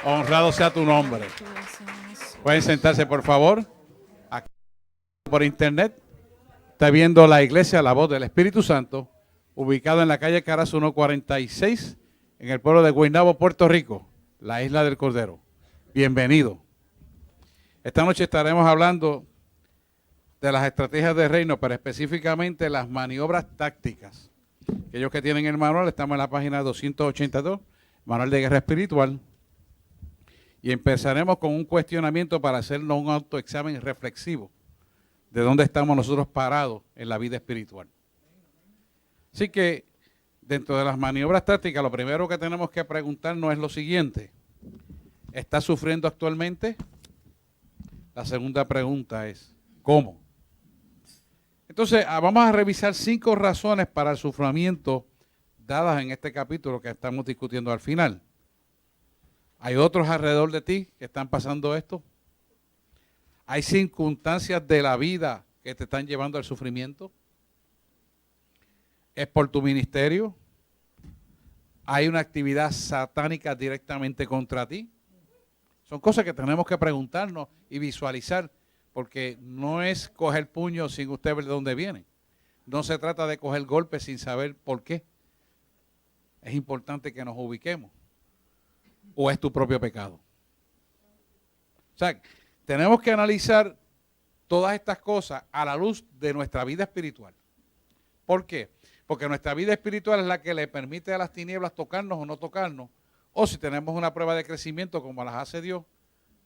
Honrado sea tu nombre. Pueden sentarse, por favor. Aquí por internet está viendo la iglesia La Voz del Espíritu Santo, ubicado en la calle Carazo 146, en el pueblo de Guaynabo, Puerto Rico, la isla del Cordero. Bienvenido. Esta noche estaremos hablando de las estrategias de reino, pero específicamente las maniobras tácticas. Aquellos que tienen el manual, estamos en la página 282, Manual de Guerra Espiritual. Y empezaremos con un cuestionamiento para hacernos un autoexamen reflexivo de dónde estamos nosotros parados en la vida espiritual. Así que, dentro de las maniobras tácticas, lo primero que tenemos que preguntarnos es lo siguiente. ¿Estás sufriendo actualmente? La segunda pregunta es, ¿cómo? Entonces, vamos a revisar 5 razones para el sufrimiento dadas en este capítulo que estamos discutiendo al final. ¿Hay otros alrededor de ti que están pasando esto? ¿Hay circunstancias de la vida que te están llevando al sufrimiento? ¿Es por tu ministerio? ¿Hay una actividad satánica directamente contra ti? Son cosas que tenemos que preguntarnos y visualizar, porque no es coger puño sin usted ver de dónde viene. No se trata de coger golpes sin saber por qué. Es importante que nos ubiquemos. ¿O es tu propio pecado? O sea, tenemos que analizar todas estas cosas a la luz de nuestra vida espiritual. ¿Por qué? Porque nuestra vida espiritual es la que le permite a las tinieblas tocarnos o no tocarnos. O si tenemos una prueba de crecimiento como las hace Dios,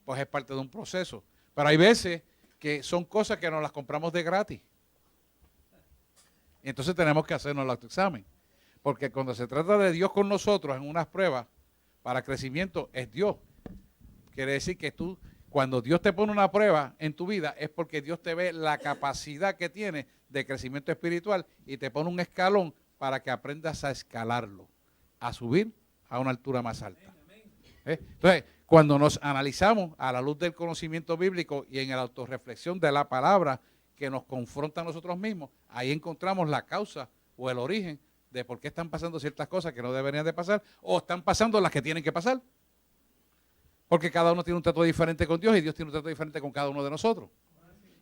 pues es parte de un proceso. Pero hay veces que son cosas que nos las compramos de gratis. Y entonces tenemos que hacernos el autoexamen. Porque cuando se trata de Dios con nosotros en unas pruebas, para crecimiento es Dios. Quiere decir que tú, cuando Dios te pone una prueba en tu vida, es porque Dios te ve la capacidad que tienes de crecimiento espiritual y te pone un escalón para que aprendas a escalarlo, a subir a una altura más alta. Entonces, cuando nos analizamos a la luz del conocimiento bíblico y en la autorreflexión de la palabra que nos confronta a nosotros mismos, ahí encontramos la causa o el origen de por qué están pasando ciertas cosas que no deberían de pasar, o están pasando las que tienen que pasar. Porque cada uno tiene un trato diferente con Dios y Dios tiene un trato diferente con cada uno de nosotros.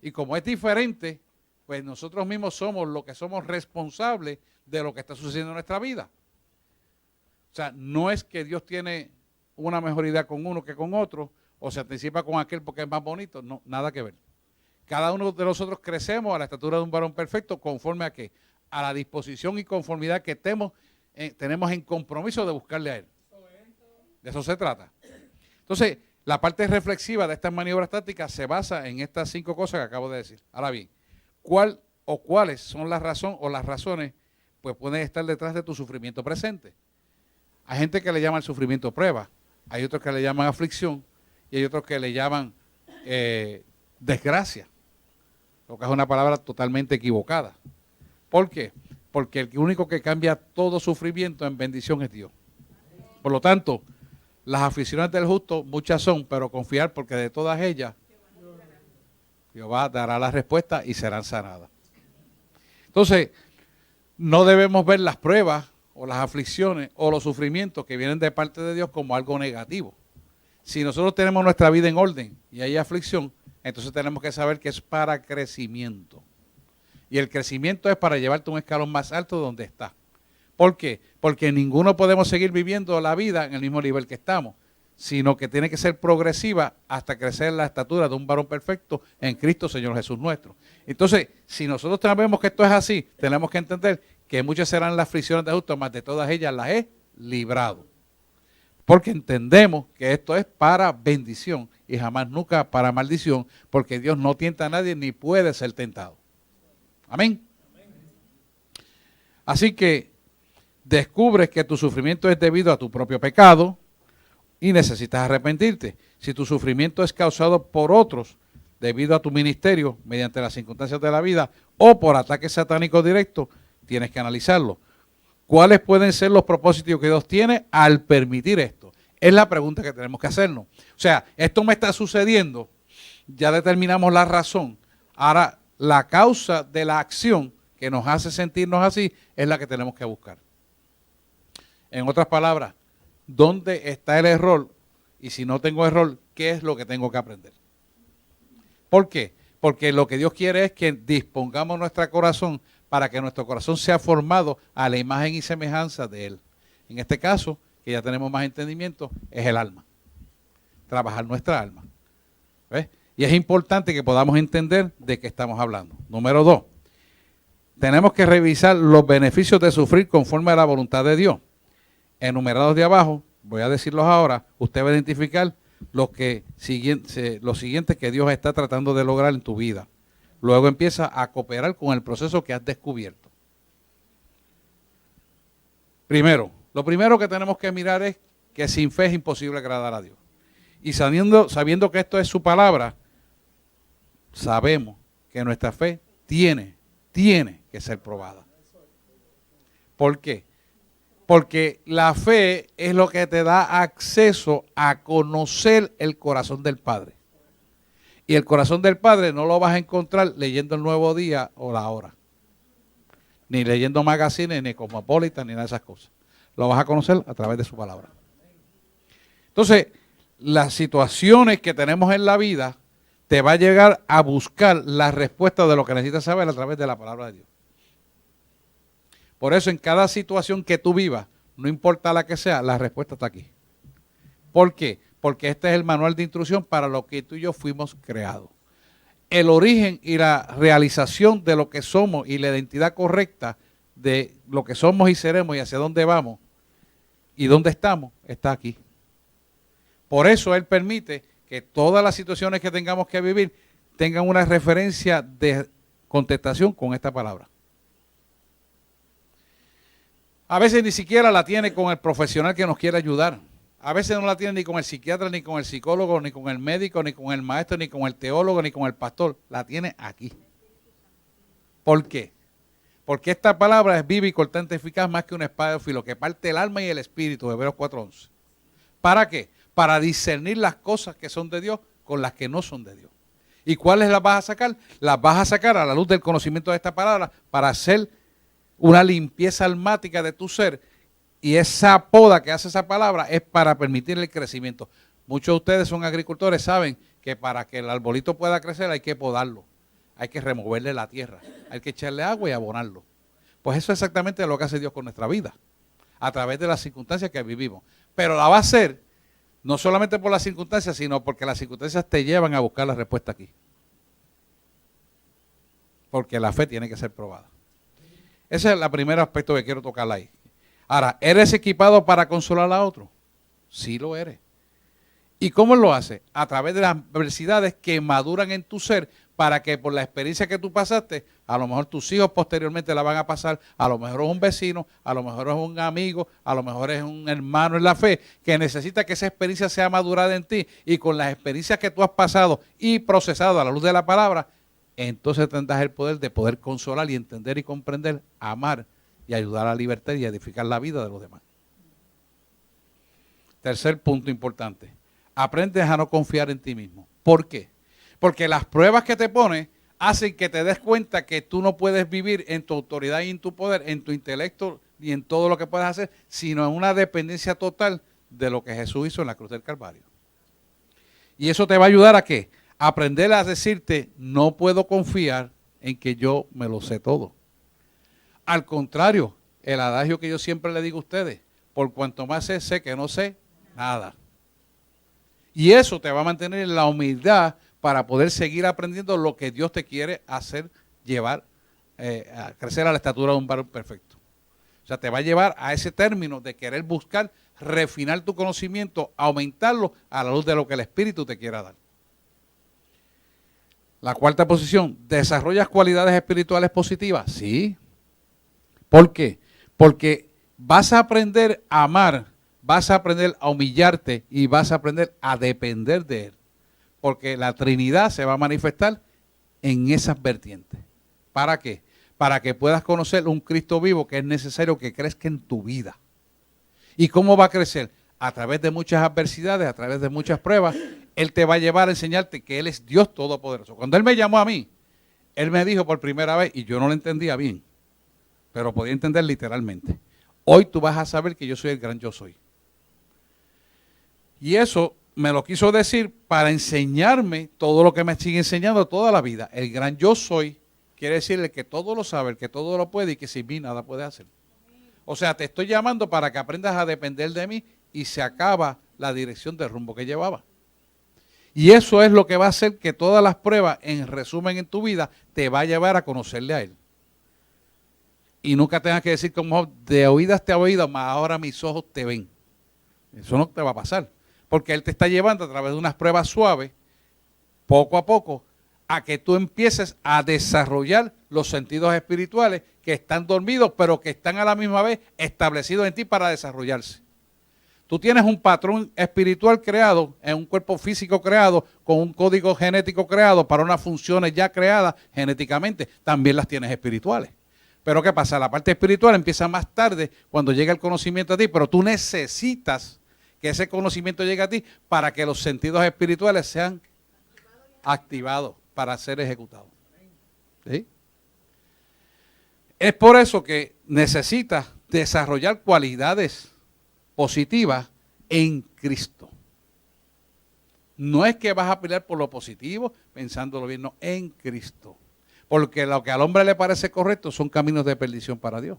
Y como es diferente, pues nosotros mismos somos los que somos responsables de lo que está sucediendo en nuestra vida. O sea, no es que Dios tiene una mejor idea con uno que con otro, o se anticipa con aquel porque es más bonito, no, nada que ver. Cada uno de nosotros crecemos a la estatura de un varón perfecto, conforme a qué, a la disposición y conformidad que tenemos en compromiso de buscarle a Él. De eso se trata. Entonces, la parte reflexiva de estas maniobras tácticas se basa en estas 5 cosas que acabo de decir. Ahora bien, ¿cuál o cuáles son las razones o las razones pues pueden estar detrás de tu sufrimiento presente? Hay gente que le llama el sufrimiento prueba, hay otros que le llaman aflicción y hay otros que le llaman desgracia, lo que es una palabra totalmente equivocada. ¿Por qué? Porque el único que cambia todo sufrimiento en bendición es Dios. Por lo tanto, las aflicciones del justo muchas son, pero confiar porque de todas ellas Jehová dará la respuesta y serán sanadas. Entonces, no debemos ver las pruebas o las aflicciones o los sufrimientos que vienen de parte de Dios como algo negativo. Si nosotros tenemos nuestra vida en orden y hay aflicción, entonces tenemos que saber que es para crecimiento. Y el crecimiento es para llevarte un escalón más alto de donde estás. ¿Por qué? Porque ninguno podemos seguir viviendo la vida en el mismo nivel que estamos, sino que tiene que ser progresiva hasta crecer la estatura de un varón perfecto en Cristo Señor Jesús nuestro. Entonces, si nosotros sabemos que esto es así, tenemos que entender que muchas serán las aflicciones de justo, mas de todas ellas las he librado. Porque entendemos que esto es para bendición y jamás nunca para maldición, porque Dios no tienta a nadie ni puede ser tentado. Amén. Así que descubres que tu sufrimiento es debido a tu propio pecado y necesitas arrepentirte. Si tu sufrimiento es causado por otros debido a tu ministerio, mediante las circunstancias de la vida o por ataques satánicos directos, tienes que analizarlo. ¿Cuáles pueden ser los propósitos que Dios tiene al permitir esto? Es la pregunta que tenemos que hacernos. O sea, esto me está sucediendo, ya determinamos la razón. Ahora, la causa de la acción que nos hace sentirnos así es la que tenemos que buscar. En otras palabras, ¿dónde está el error Y si no tengo error, ¿qué es lo que tengo que aprender? ¿Por qué? Porque lo que Dios quiere es que dispongamos nuestro corazón para que nuestro corazón sea formado a la imagen y semejanza de Él. En este caso, que ya tenemos más entendimiento, es el alma. Trabajar nuestra alma. ¿Ves? Y es importante que podamos entender de qué estamos hablando. Número 2. Tenemos que revisar los beneficios de sufrir conforme a la voluntad de Dios. Enumerados de abajo, voy a decirlos ahora, usted va a identificar lo siguiente que Dios está tratando de lograr en tu vida. Luego empieza a cooperar con el proceso que has descubierto. Primero, lo primero que tenemos que mirar es que sin fe es imposible agradar a Dios. Y sabiendo que esto es su palabra, sabemos que nuestra fe tiene que ser probada. ¿Por qué? Porque la fe es lo que te da acceso a conocer el corazón del Padre. Y el corazón del Padre no lo vas a encontrar leyendo el Nuevo Día o la Hora. Ni leyendo magazines, ni Cosmopolitan, ni nada de esas cosas. Lo vas a conocer a través de su palabra. Entonces, las situaciones que tenemos en la vida te va a llegar a buscar la respuesta de lo que necesitas saber a través de la palabra de Dios. Por eso en cada situación que tú vivas, no importa la que sea, la respuesta está aquí. ¿Por qué? Porque este es el manual de instrucción para lo que tú y yo fuimos creados. El origen y la realización de lo que somos y la identidad correcta de lo que somos y seremos y hacia dónde vamos y dónde estamos, está aquí. Por eso Él permite que todas las situaciones que tengamos que vivir tengan una referencia de contestación con esta palabra. A veces ni siquiera la tiene con el profesional que nos quiere ayudar. A veces no la tiene ni con el psiquiatra, ni con el psicólogo, ni con el médico, ni con el maestro, ni con el teólogo, ni con el pastor. La tiene aquí. ¿Por qué? Porque esta palabra es viva y cortante eficaz más que una espada de filo que parte el alma y el espíritu, Hebreos 4:11. ¿Para qué? Para discernir las cosas que son de Dios con las que no son de Dios. ¿Y cuáles las vas a sacar? Las vas a sacar a la luz del conocimiento de esta palabra para hacer una limpieza almática de tu ser. Y esa poda que hace esa palabra es para permitir el crecimiento. Muchos de ustedes son agricultores, saben que para que el arbolito pueda crecer hay que podarlo. Hay que removerle la tierra, hay que echarle agua y abonarlo. Pues eso es exactamente lo que hace Dios con nuestra vida, a través de las circunstancias que vivimos. Pero la va a hacer no solamente por las circunstancias, sino porque las circunstancias te llevan a buscar la respuesta aquí. Porque la fe tiene que ser probada. Ese es el primer aspecto que quiero tocar ahí. Ahora, ¿eres equipado para consolar a otro? Sí lo eres. ¿Y cómo lo hace? A través de las adversidades que maduran en tu ser para que por la experiencia que tú pasaste, a lo mejor tus hijos posteriormente la van a pasar, a lo mejor es un vecino, a lo mejor es un amigo, a lo mejor es un hermano en la fe, que necesita que esa experiencia sea madurada en ti y con las experiencias que tú has pasado y procesado a la luz de la palabra, entonces tendrás el poder de poder consolar y entender y comprender, amar y ayudar a la libertad y a edificar la vida de los demás. Tercer punto importante. Aprendes a no confiar en ti mismo. ¿Por qué? Porque las pruebas que te pones hacen que te des cuenta que tú no puedes vivir en tu autoridad y en tu poder, en tu intelecto y en todo lo que puedes hacer, sino en una dependencia total de lo que Jesús hizo en la cruz del Calvario. Y eso te va a ayudar a ¿qué? A aprender a decirte, no puedo confiar en que yo me lo sé todo. Al contrario, el adagio que yo siempre le digo a ustedes, por cuanto más sé que no sé nada. Y eso te va a mantener en la humildad para poder seguir aprendiendo lo que Dios te quiere hacer llevar, a crecer a la estatura de un varón perfecto. O sea, te va a llevar a ese término de querer buscar, refinar tu conocimiento, aumentarlo a la luz de lo que el Espíritu te quiera dar. La cuarta posición, ¿desarrollas cualidades espirituales positivas? Sí. ¿Por qué? Porque vas a aprender a amar, vas a aprender a humillarte y vas a aprender a depender de Él. Porque la Trinidad se va a manifestar en esas vertientes. ¿Para qué? Para que puedas conocer un Cristo vivo que es necesario que crezca en tu vida. ¿Y cómo va a crecer? A través de muchas adversidades, a través de muchas pruebas. Él te va a llevar a enseñarte que Él es Dios Todopoderoso. Cuando Él me llamó a mí, Él me dijo por primera vez, y yo no lo entendía bien, pero podía entender literalmente. Hoy tú vas a saber que yo soy el gran yo soy. Y eso me lo quiso decir para enseñarme todo lo que me sigue enseñando toda la vida. El gran yo soy quiere decir el que todo lo sabe, el que todo lo puede y que sin mí nada puede hacer. O sea, te estoy llamando para que aprendas a depender de mí y se acaba la dirección del rumbo que llevaba. Y eso es lo que va a hacer que todas las pruebas, en resumen en tu vida, te va a llevar a conocerle a Él. Y nunca tengas que decir como de oídas te he oído, mas ahora mis ojos te ven. Eso no te va a pasar. Porque Él te está llevando a través de unas pruebas suaves, poco a poco, a que tú empieces a desarrollar los sentidos espirituales que están dormidos, pero que están a la misma vez establecidos en ti para desarrollarse. Tú tienes un patrón espiritual creado, en un cuerpo físico creado, con un código genético creado para unas funciones ya creadas genéticamente. También las tienes espirituales. Pero ¿qué pasa? La parte espiritual empieza más tarde cuando llega el conocimiento a ti, pero tú necesitas que ese conocimiento llegue a ti para que los sentidos espirituales sean activados para ser ejecutados. ¿Sí? Es por eso que necesitas desarrollar cualidades positivas en Cristo. No es que vas a pelear por lo positivo, pensándolo bien, no, en Cristo. Porque lo que al hombre le parece correcto son caminos de perdición para Dios.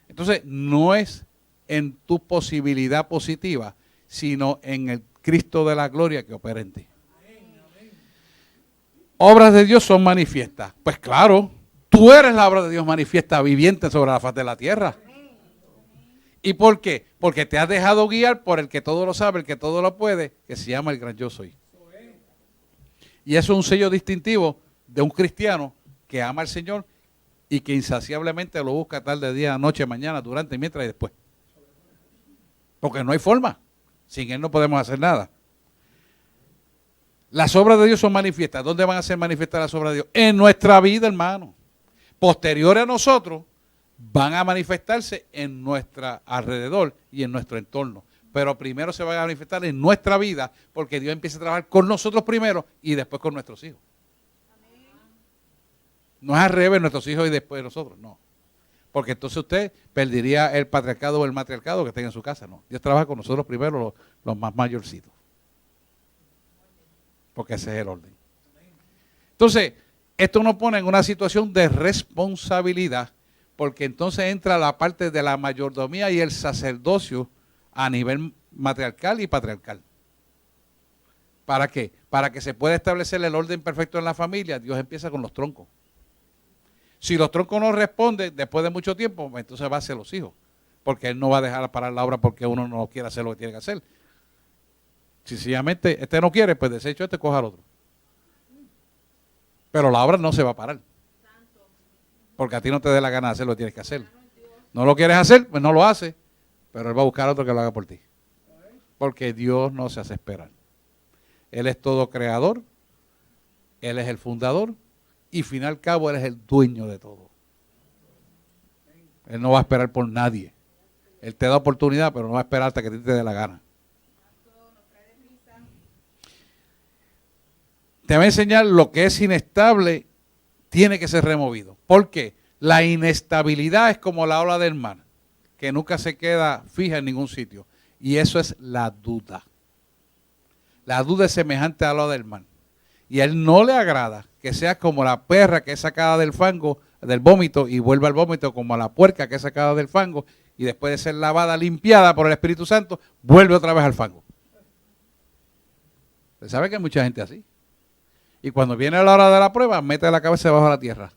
Entonces, no es en tu posibilidad positiva, sino en el Cristo de la gloria que opera en ti. Obras de Dios son manifiestas. Pues claro, tú eres la obra de Dios manifiesta, viviente sobre la faz de la tierra. ¿Y por qué? Porque te has dejado guiar por el que todo lo sabe, el que todo lo puede, que se llama el gran yo soy. Y eso es un sello distintivo de un cristiano que ama al Señor y que insaciablemente lo busca tarde, día, noche, mañana, durante, mientras y después. Porque no hay forma. Sin Él no podemos hacer nada. Las obras de Dios son manifiestas. ¿Dónde van a ser manifiestas las obras de Dios? En nuestra vida, hermano. Posteriores a nosotros, van a manifestarse en nuestro alrededor y en nuestro entorno. Pero primero se van a manifestar en nuestra vida, porque Dios empieza a trabajar con nosotros primero y después con nuestros hijos. No es al revés, nuestros hijos y después nosotros, no. Porque entonces usted perdería el patriarcado o el matriarcado que tenga en su casa, no. Dios trabaja con nosotros primero, los más mayorcitos. Porque ese es el orden. Entonces, esto nos pone en una situación de responsabilidad, porque entonces entra la parte de la mayordomía y el sacerdocio a nivel matriarcal y patriarcal. ¿Para qué? Para que se pueda establecer el orden perfecto en la familia, Dios empieza con los troncos. Si los troncos no responden después de mucho tiempo, entonces va a ser los hijos, porque Él no va a dejar parar la obra porque uno no quiere hacer lo que tiene que hacer. Sencillamente, este no quiere, pues desecho este, coja al otro. Pero la obra no se va a parar. Porque a ti no te dé la gana de hacer lo que tienes que hacer. No lo quieres hacer, pues no lo hace, pero Él va a buscar a otro que lo haga por ti. Porque Dios no se hace esperar. Él es todo creador, Él es el fundador y al fin y al cabo Él es el dueño de todo. Él no va a esperar por nadie. Él te da oportunidad, pero no va a esperar hasta que a ti te dé la gana. Te va a enseñar lo que es inestable, tiene que ser removido. ¿Por qué? La inestabilidad es como la ola del mar, que nunca se queda fija en ningún sitio. Y eso es la duda. La duda es semejante a la ola del mar. Y a Él no le agrada que sea como la perra que es sacada del fango, del vómito, y vuelve al vómito, como la puerca que es sacada del fango, y después de ser lavada, limpiada por el Espíritu Santo, vuelve otra vez al fango. ¿Usted sabe que hay mucha gente así? Y cuando viene la hora de la prueba, mete la cabeza debajo de la tierra,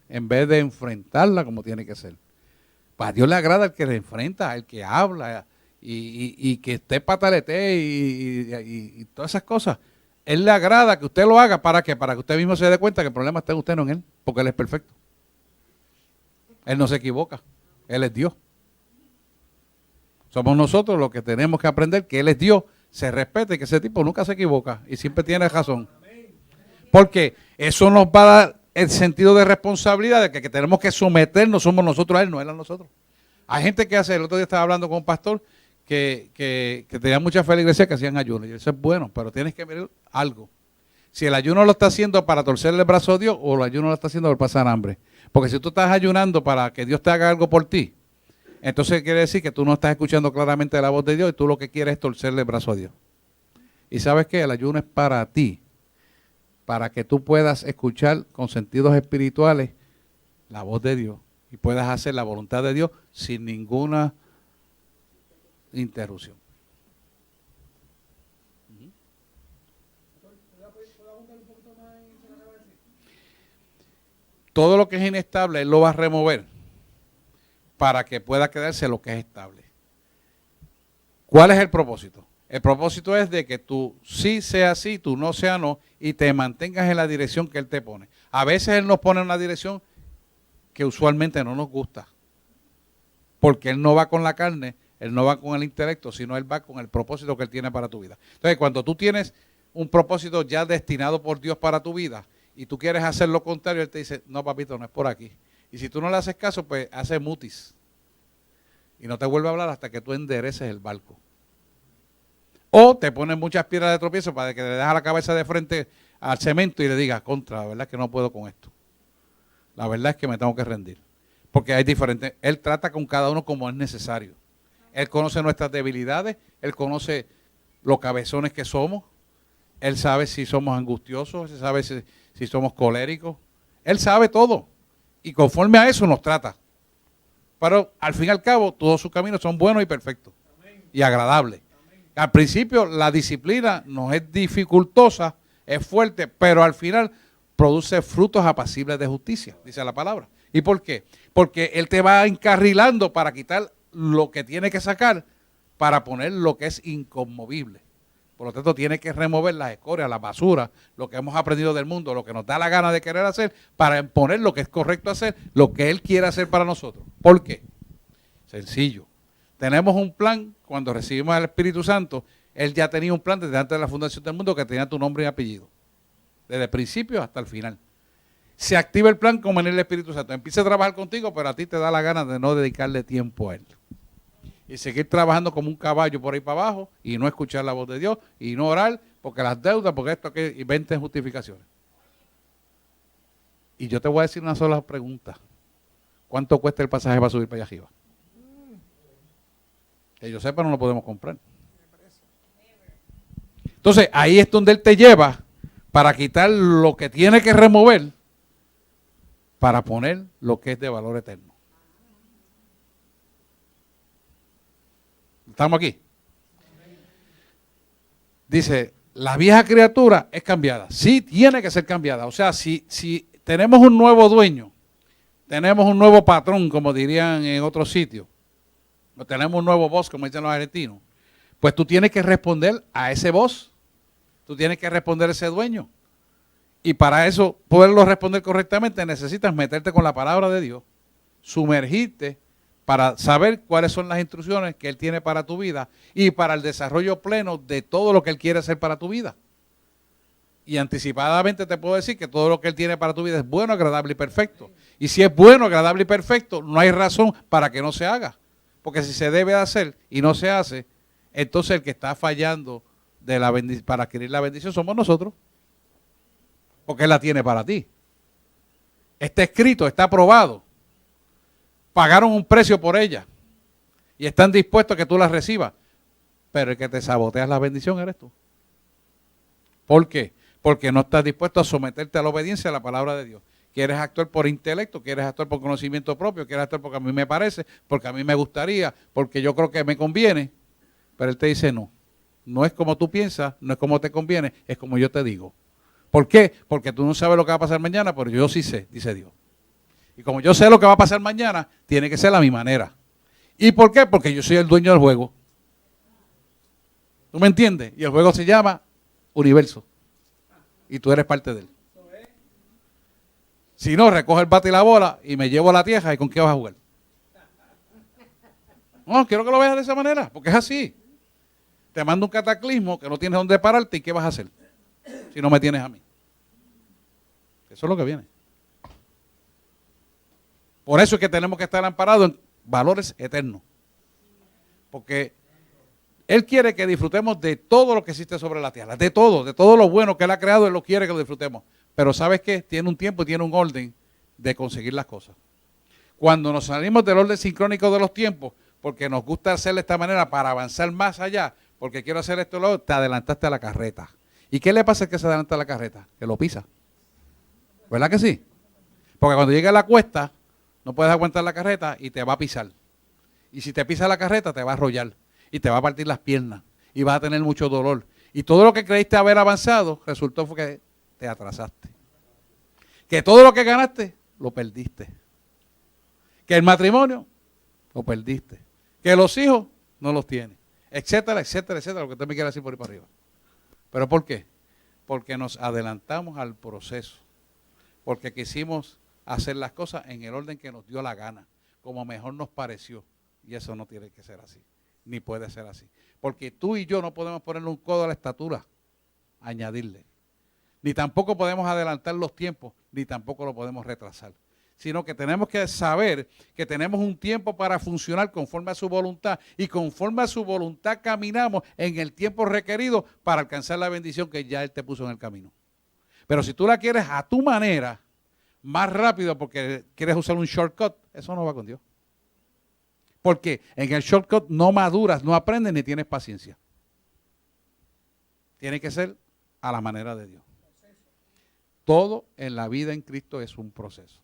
en vez de enfrentarla como tiene que ser. Pues a Dios le agrada el que le enfrenta, el que habla, y que esté patalete y todas esas cosas. Él le agrada que usted lo haga, ¿para qué? Para que usted mismo se dé cuenta que el problema está en usted, no en Él, porque Él es perfecto. Él no se equivoca, Él es Dios. Somos nosotros los que tenemos que aprender que Él es Dios, se respete, que ese tipo nunca se equivoca y siempre tiene razón. Porque eso nos va a dar el sentido de responsabilidad de que tenemos que someternos, somos nosotros a Él, no Él a nosotros. Hay gente que hace, el otro día estaba hablando con un pastor que tenía mucha fe en la iglesia que hacían ayuno. Y eso es bueno, pero tienes que ver algo. Si el ayuno lo está haciendo para torcerle el brazo a Dios o el ayuno lo está haciendo para pasar hambre. Porque si tú estás ayunando para que Dios te haga algo por ti, entonces quiere decir que tú no estás escuchando claramente la voz de Dios y tú lo que quieres es torcerle el brazo a Dios. Y sabes que el ayuno es para ti, para que tú puedas escuchar con sentidos espirituales la voz de Dios y puedas hacer la voluntad de Dios sin ninguna interrupción. Todo lo que es inestable, Él lo va a remover para que pueda quedarse lo que es estable. ¿Cuál es el propósito? El propósito es de que tú sí sea sí, tú no sea no, y te mantengas en la dirección que Él te pone. A veces Él nos pone en una dirección que usualmente no nos gusta, porque Él no va con la carne, Él no va con el intelecto, sino Él va con el propósito que Él tiene para tu vida. Entonces, cuando tú tienes un propósito ya destinado por Dios para tu vida, y tú quieres hacer lo contrario, Él te dice, no papito, no es por aquí. Y si tú no le haces caso, pues hace mutis. Y no te vuelve a hablar hasta que tú endereces el barco. O te pones muchas piedras de tropiezo para que le dejes la cabeza de frente al cemento y le digas, contra, la verdad es que no puedo con esto. La verdad es que me tengo que rendir. Porque hay diferentes, Él trata con cada uno como es necesario. Él conoce nuestras debilidades, Él conoce los cabezones que somos, Él sabe si somos angustiosos, Él sabe si somos coléricos, Él sabe todo. Y conforme a eso nos trata. Pero al fin y al cabo, todos sus caminos son buenos y perfectos. Y agradables. Al principio la disciplina nos es dificultosa, es fuerte, pero al final produce frutos apacibles de justicia, dice la palabra. ¿Y por qué? Porque Él te va encarrilando para quitar lo que tiene que sacar para poner lo que es inconmovible. Por lo tanto, tiene que remover las escorias, la basura, lo que hemos aprendido del mundo, lo que nos da la gana de querer hacer, para poner lo que es correcto hacer, lo que Él quiere hacer para nosotros. ¿Por qué? Sencillo. Tenemos un plan, cuando recibimos al Espíritu Santo, Él ya tenía un plan desde antes de la fundación del mundo que tenía tu nombre y apellido. Desde el principio hasta el final. Se activa el plan como en el Espíritu Santo. Empieza a trabajar contigo, pero a ti te da la gana de no dedicarle tiempo a Él. Y seguir trabajando como un caballo por ahí para abajo y no escuchar la voz de Dios y no orar porque las deudas, porque esto, que y 20 justificaciones. Y yo te voy a decir una sola pregunta. ¿Cuánto cuesta el pasaje para subir para allá arriba? Que yo sepa, no lo podemos comprar. Entonces, ahí es donde Él te lleva para quitar lo que tiene que remover para poner lo que es de valor eterno. ¿Estamos aquí? Dice, la vieja criatura es cambiada. Sí, tiene que ser cambiada. O sea, si tenemos un nuevo dueño, tenemos un nuevo patrón, como dirían en otros sitios, o tenemos un nuevo boss, como dicen los argentinos, pues tú tienes que responder a ese boss. Tú tienes que responder a ese dueño. Y para eso, poderlo responder correctamente, necesitas meterte con la palabra de Dios, sumergirte para saber cuáles son las instrucciones que Él tiene para tu vida y para el desarrollo pleno de todo lo que Él quiere hacer para tu vida. Y anticipadamente te puedo decir que todo lo que Él tiene para tu vida es bueno, agradable y perfecto. Y si es bueno, agradable y perfecto, no hay razón para que no se haga. Porque si se debe hacer y no se hace, entonces el que está fallando para adquirir la bendición somos nosotros. Porque Él la tiene para ti. Está escrito, está aprobado. Pagaron un precio por ella y están dispuestos a que tú la recibas. Pero el que te saboteas la bendición eres tú. ¿Por qué? Porque no estás dispuesto a someterte a la obediencia a la palabra de Dios. Quieres actuar por intelecto, quieres actuar por conocimiento propio, quieres actuar porque a mí me parece, porque a mí me gustaría, porque yo creo que me conviene. Pero Él te dice no. No es como tú piensas, no es como te conviene, es como yo te digo. ¿Por qué? Porque tú no sabes lo que va a pasar mañana, pero yo sí sé, dice Dios. Y como yo sé lo que va a pasar mañana, tiene que ser a mi manera. ¿Y por qué? Porque yo soy el dueño del juego. ¿Tú me entiendes? Y el juego se llama universo. Y tú eres parte de él. Si no, recoge el bate y la bola y me llevo a la tierra, ¿y con qué vas a jugar? No, quiero que lo veas de esa manera, porque es así. Te mando un cataclismo que no tienes dónde pararte, ¿y qué vas a hacer? Si no me tienes a mí. Eso es lo que viene. Por eso es que tenemos que estar amparados en valores eternos. Porque Él quiere que disfrutemos de todo lo que existe sobre la tierra, de todo lo bueno que Él ha creado, Él lo quiere que lo disfrutemos. Pero ¿sabes qué? Tiene un tiempo y tiene un orden de conseguir las cosas. Cuando nos salimos del orden sincrónico de los tiempos, porque nos gusta hacer de esta manera para avanzar más allá, porque quiero hacer esto, luego te adelantaste a la carreta. ¿Y qué le pasa al que se adelanta a la carreta? Que lo pisa. ¿Verdad que sí? Porque cuando llegue a la cuesta, no puedes aguantar la carreta y te va a pisar. Y si te pisa la carreta, te va a arrollar y te va a partir las piernas y vas a tener mucho dolor. Y todo lo que creíste haber avanzado, resultó fue que te atrasaste. Que todo lo que ganaste, lo perdiste. Que el matrimonio, lo perdiste. Que los hijos, no los tienes. Etcétera, etcétera, etcétera, lo que usted me quiera decir por ahí para arriba. ¿Pero por qué? Porque nos adelantamos al proceso. Porque quisimos hacer las cosas en el orden que nos dio la gana, como mejor nos pareció. Y eso no tiene que ser así, ni puede ser así. Porque tú y yo no podemos ponerle un codo a la estatura, añadirle. Ni tampoco podemos adelantar los tiempos, ni tampoco lo podemos retrasar. Sino que tenemos que saber que tenemos un tiempo para funcionar conforme a su voluntad. Y conforme a su voluntad caminamos en el tiempo requerido para alcanzar la bendición que ya Él te puso en el camino. Pero si tú la quieres a tu manera, más rápido porque quieres usar un shortcut, eso no va con Dios. Porque en el shortcut no maduras, no aprendes ni tienes paciencia. Tiene que ser a la manera de Dios. Todo en la vida en Cristo es un proceso.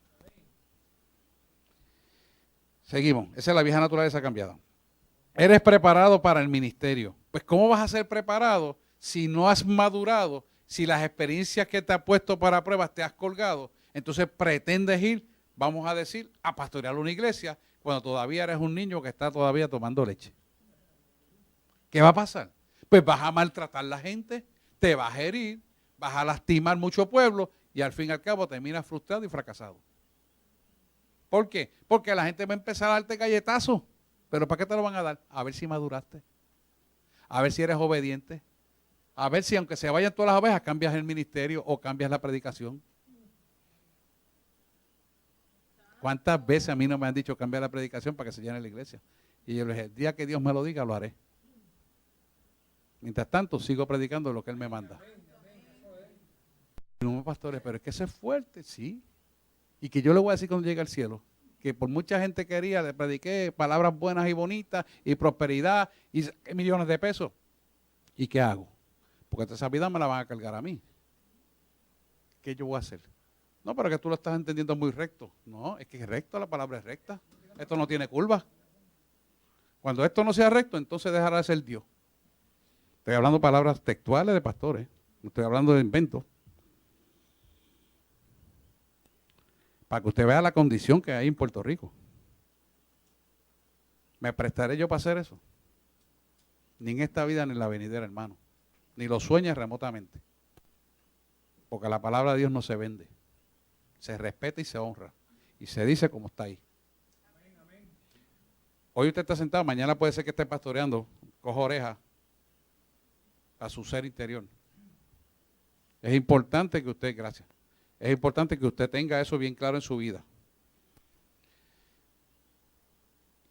Seguimos. Esa es la vieja naturaleza cambiada. Eres preparado para el ministerio. Pues ¿cómo vas a ser preparado si no has madurado? Si las experiencias que te ha puesto para pruebas te has colgado, entonces pretendes ir, vamos a decir, a pastorear una iglesia cuando todavía eres un niño que está todavía tomando leche. ¿Qué va a pasar? Pues vas a maltratar a la gente, te vas a herir, vas a lastimar mucho pueblo y al fin y al cabo terminas frustrado y fracasado. ¿Por qué? Porque la gente va a empezar a darte galletazos. ¿Pero para qué te lo van a dar? A ver si maduraste, a ver si eres obediente, a ver si aunque se vayan todas las ovejas cambias el ministerio o cambias la predicación. ¿Cuántas veces a mí no me han dicho cambiar la predicación para que se llene la iglesia? Y yo les dije, el día que Dios me lo diga, lo haré. Mientras tanto, sigo predicando lo que Él me manda. No, pastores, pero es que eso es fuerte, sí. Y que yo le voy a decir cuando llegue al cielo, que por mucha gente quería, le prediqué palabras buenas y bonitas, y prosperidad, y millones de pesos. ¿Y qué hago? Porque esa vida me la van a cargar a mí. ¿Qué yo voy a hacer? No, pero que tú lo estás entendiendo muy recto. No, es que es recto, la palabra es recta. Esto no tiene curva. Cuando esto no sea recto, entonces dejará de ser Dios. Estoy hablando palabras textuales de pastores. No estoy hablando de inventos. Para que usted vea la condición que hay en Puerto Rico. ¿Me prestaré yo para hacer eso? Ni en esta vida ni en la venidera, hermano. Ni lo sueñes remotamente. Porque la palabra de Dios no se vende. Se respeta y se honra. Y se dice como está ahí. Hoy usted está sentado, mañana puede ser que esté pastoreando, coja oreja a su ser interior. Es importante que usted, gracias, es importante que usted tenga eso bien claro en su vida.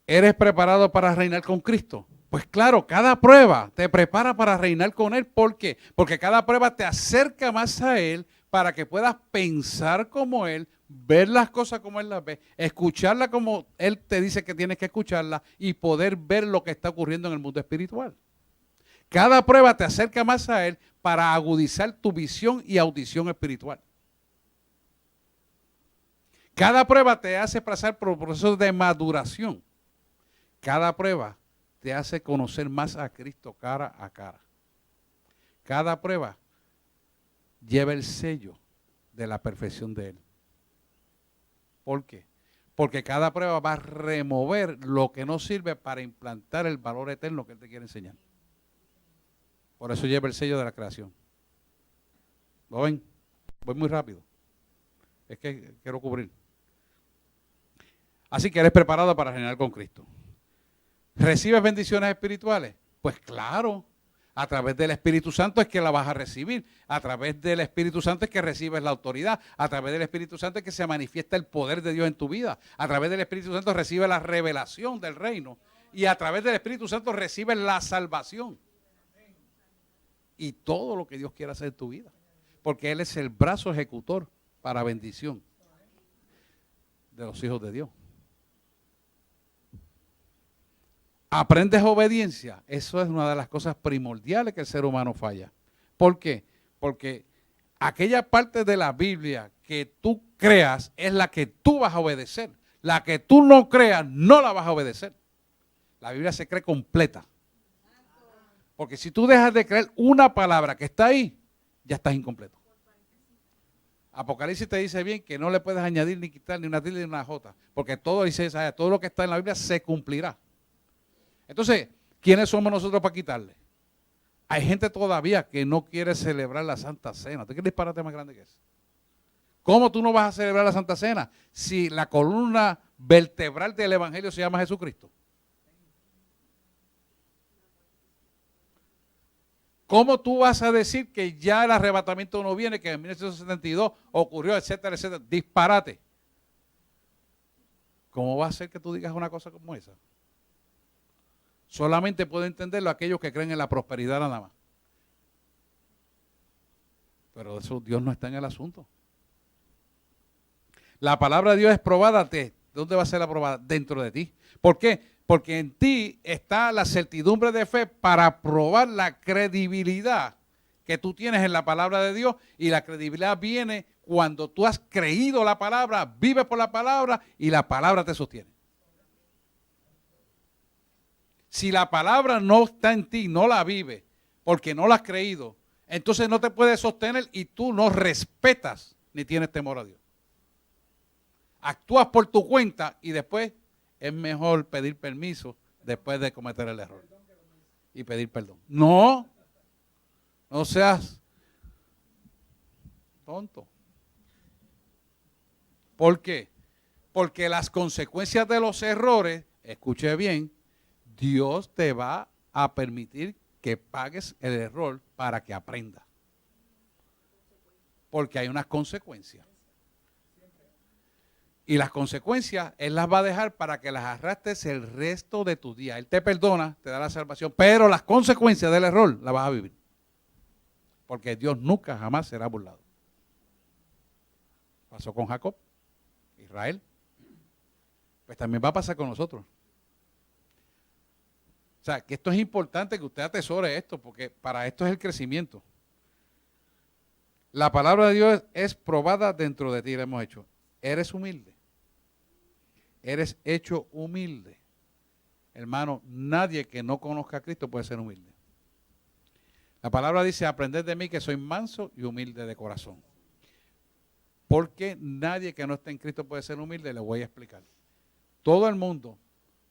¿Eres preparado para reinar con Cristo? Pues claro, cada prueba te prepara para reinar con Él. ¿Por qué? Porque cada prueba te acerca más a Él para que puedas pensar como Él, ver las cosas como Él las ve, escucharlas como Él te dice que tienes que escucharlas y poder ver lo que está ocurriendo en el mundo espiritual. Cada prueba te acerca más a Él para agudizar tu visión y audición espiritual. Cada prueba te hace pasar por procesos de maduración. Cada prueba te hace conocer más a Cristo cara a cara. Cada prueba lleva el sello de la perfección de Él. ¿Por qué? Porque cada prueba va a remover lo que no sirve para implantar el valor eterno que Él te quiere enseñar. Por eso lleva el sello de la creación. ¿Lo ven? Voy muy rápido. Es que quiero cubrir. Así que eres preparado para reinar con Cristo. ¿Recibes bendiciones espirituales? Pues claro, a través del Espíritu Santo es que la vas a recibir. A través del Espíritu Santo es que recibes la autoridad. A través del Espíritu Santo es que se manifiesta el poder de Dios en tu vida. A través del Espíritu Santo recibes la revelación del reino. Y a través del Espíritu Santo recibes la salvación. Y todo lo que Dios quiere hacer en tu vida. Porque Él es el brazo ejecutor para bendición de los hijos de Dios. aprendes obediencia. Eso es una de las cosas primordiales que el ser humano falla. ¿Por qué? Porque aquella parte de la Biblia que tú creas es la que tú vas a obedecer. La que tú no creas no la vas a obedecer. La Biblia se cree completa. Porque si tú dejas de creer una palabra que está ahí, ya estás incompleto. Apocalipsis te dice bien que no le puedes añadir ni quitar ni una tilde ni una jota, porque todo dice, todo lo que está en la Biblia se cumplirá. Entonces, ¿quiénes somos nosotros para quitarle? Hay gente todavía que no quiere celebrar la Santa Cena. ¿Tú qué disparate más grande que es? ¿Cómo tú no vas a celebrar la Santa Cena si la columna vertebral del Evangelio se llama Jesucristo? ¿Cómo tú vas a decir que ya el arrebatamiento no viene, que en 1972 ocurrió, etcétera, etcétera? Disparate. ¿Cómo va a ser que tú digas una cosa como esa? Solamente puede entenderlo aquellos que creen en la prosperidad nada más. Pero eso Dios no está en el asunto. La palabra de Dios es probada. ¿Dónde va a ser aprobada? Dentro de ti. ¿Por qué? Porque en ti está la certidumbre de fe para probar la credibilidad que tú tienes en la palabra de Dios, y la credibilidad viene cuando tú has creído la palabra, vives por la palabra y la palabra te sostiene. Si la palabra no está en ti, no la vives porque no la has creído, entonces no te puede sostener y tú no respetas ni tienes temor a Dios. Actúas por tu cuenta y después es mejor pedir permiso después de cometer el error y pedir perdón. No seas tonto. ¿Por qué? Porque las consecuencias de los errores, escuche bien, Dios te va a permitir que pagues el error para que aprenda. Porque hay unas consecuencias. Y las consecuencias Él las va a dejar para que las arrastres el resto de tu día. Él te perdona, te da la salvación, pero las consecuencias del error las vas a vivir. Porque Dios nunca jamás será burlado. Pasó con Jacob, Israel. Pues también va a pasar con nosotros. O sea, que esto es importante que usted atesore esto, porque para esto es el crecimiento. La palabra de Dios es probada dentro de ti, la hemos hecho. Eres humilde. Eres hecho humilde. Hermano, nadie que no conozca a Cristo puede ser humilde. La palabra dice, aprended de mí que soy manso y humilde de corazón. Porque nadie que no esté en Cristo puede ser humilde, le voy a explicar. Todo el mundo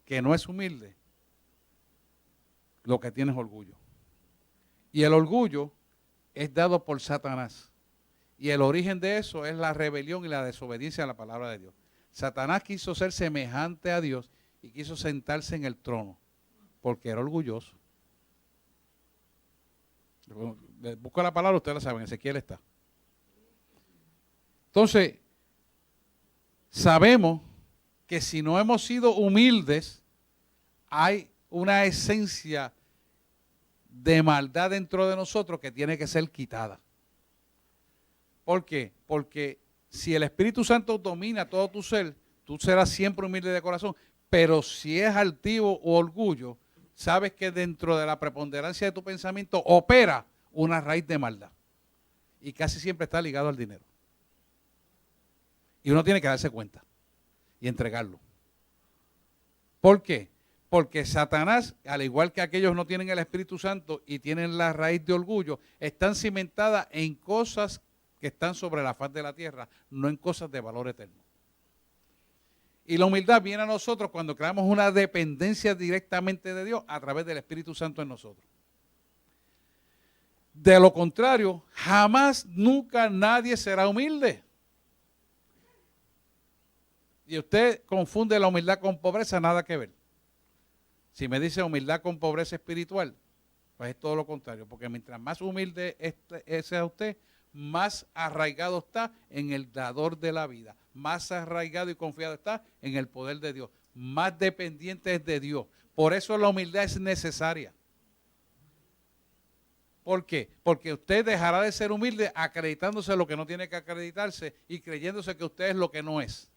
que no es humilde, lo que tiene es orgullo. Y el orgullo es dado por Satanás. Y el origen de eso es la rebelión y la desobediencia a la palabra de Dios. Satanás quiso ser semejante a Dios y quiso sentarse en el trono porque era orgulloso. Busco la palabra, ustedes la saben, Ezequiel está. Entonces, sabemos que si no hemos sido humildes, hay una esencia de maldad dentro de nosotros que tiene que ser quitada. ¿Por qué? Porque si el Espíritu Santo domina todo tu ser, tú serás siempre humilde de corazón. Pero si es altivo o orgullo, sabes que dentro de la preponderancia de tu pensamiento opera una raíz de maldad. Y casi siempre está ligado al dinero. Y uno tiene que darse cuenta y entregarlo. ¿Por qué? Porque Satanás, al igual que aquellos no tienen el Espíritu Santo y tienen la raíz de orgullo, están cimentadas en cosas que están sobre la faz de la tierra, no en cosas de valor eterno. Y la humildad viene a nosotros cuando creamos una dependencia directamente de Dios a través del Espíritu Santo en nosotros. De lo contrario, jamás, nunca nadie será humilde. Y usted confunde la humildad con pobreza, nada que ver. Si me dice humildad con pobreza espiritual, pues es todo lo contrario, porque mientras más humilde sea usted, más arraigado está en el dador de la vida, más arraigado y confiado está en el poder de Dios, más dependiente es de Dios. Por eso la humildad es necesaria. ¿Por qué? Porque usted dejará de ser humilde acreditándose lo que no tiene que acreditarse y creyéndose que usted es lo que no es.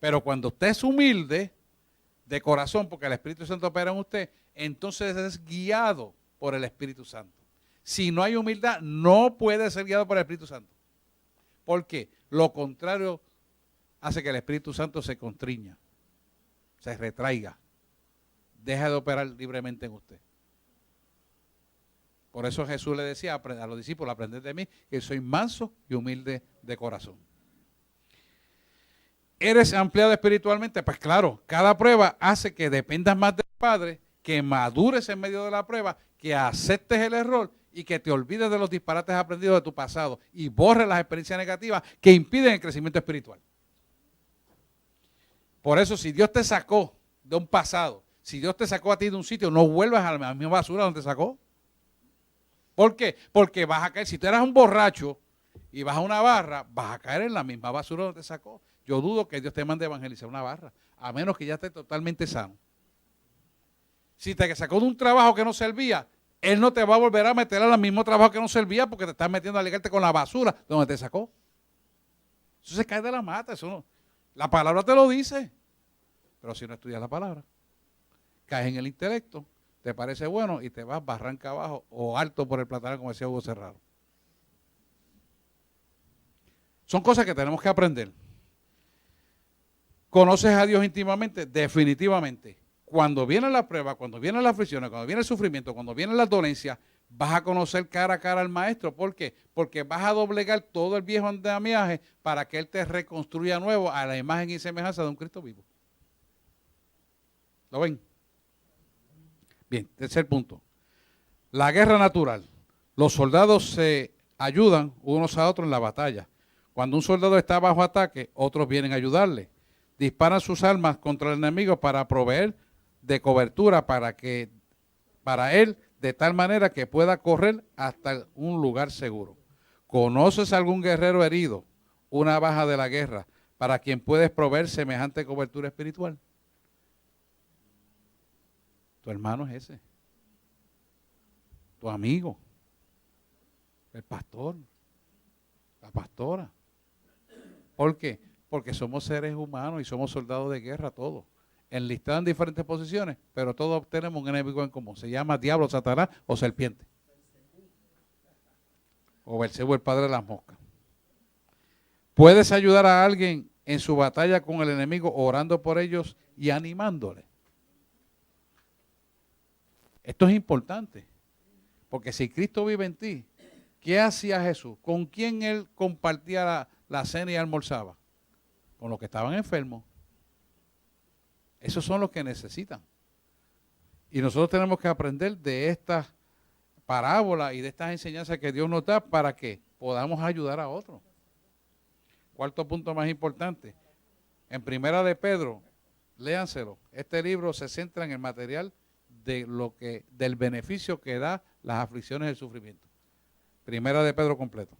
Pero cuando usted es humilde, de corazón, porque el Espíritu Santo opera en usted, entonces es guiado por el Espíritu Santo. Si no hay humildad, no puede ser guiado por el Espíritu Santo. ¿Por qué? Lo contrario hace que el Espíritu Santo se constriña, se retraiga, deja de operar libremente en usted. Por eso Jesús le decía a los discípulos, aprended de mí, que soy manso y humilde de corazón. ¿Eres ampliado espiritualmente? Pues claro, cada prueba hace que dependas más del Padre, que madures en medio de la prueba, que aceptes el error y que te olvides de los disparates aprendidos de tu pasado y borres las experiencias negativas que impiden el crecimiento espiritual. Por eso, si Dios te sacó de un pasado, si Dios te sacó a ti de un sitio, no vuelvas a la misma basura donde te sacó. ¿Por qué? Porque vas a caer, si tú eras un borracho y vas a una barra, vas a caer en la misma basura donde te sacó. Yo dudo que Dios te mande a evangelizar una barra, a menos que ya estés totalmente sano. Si te sacó de un trabajo que no servía, Él no te va a volver a meter al mismo trabajo que no servía porque te estás metiendo a ligarte con la basura donde te sacó. Eso se cae de la mata, eso no. La palabra te lo dice, pero si no estudias la palabra, caes en el intelecto, te parece bueno y te vas barranca abajo o alto por el platanal, como decía Hugo Cerrado. Son cosas que tenemos que aprender. ¿Conoces a Dios íntimamente? Definitivamente. Cuando viene la prueba, cuando vienen las aflicciones, cuando viene el sufrimiento, cuando vienen las dolencias, vas a conocer cara a cara al Maestro. ¿Por qué? Porque vas a doblegar todo el viejo andamiaje para que Él te reconstruya nuevo a la imagen y semejanza de un Cristo vivo. ¿Lo ven? Bien, tercer punto. La guerra natural. Los soldados se ayudan unos a otros en la batalla. Cuando un soldado está bajo ataque, otros vienen a ayudarle. Disparan sus armas contra el enemigo para proveer de cobertura para él, de tal manera que pueda correr hasta un lugar seguro. ¿Conoces algún guerrero herido, una baja de la guerra, para quien puedes proveer semejante cobertura espiritual? Tu hermano es ese, tu amigo, el pastor, la pastora. ¿Por qué? Porque somos seres humanos y somos soldados de guerra todos, enlistados en diferentes posiciones, pero todos tenemos un enemigo en común. Se llama diablo, Satanás o serpiente. O Beelzebú, el padre de las moscas. Puedes ayudar a alguien en su batalla con el enemigo orando por ellos y animándole. Esto es importante, porque si Cristo vive en ti, ¿qué hacía Jesús? ¿Con quién Él compartía la cena y almorzaba? Con los que estaban enfermos. Esos son los que necesitan. Y nosotros tenemos que aprender de estas parábolas y de estas enseñanzas que Dios nos da para que podamos ayudar a otros. Cuarto punto más importante. En Primera de Pedro, léanselo. Este libro se centra en el material del beneficio que da las aflicciones y el sufrimiento. Primera de Pedro completo.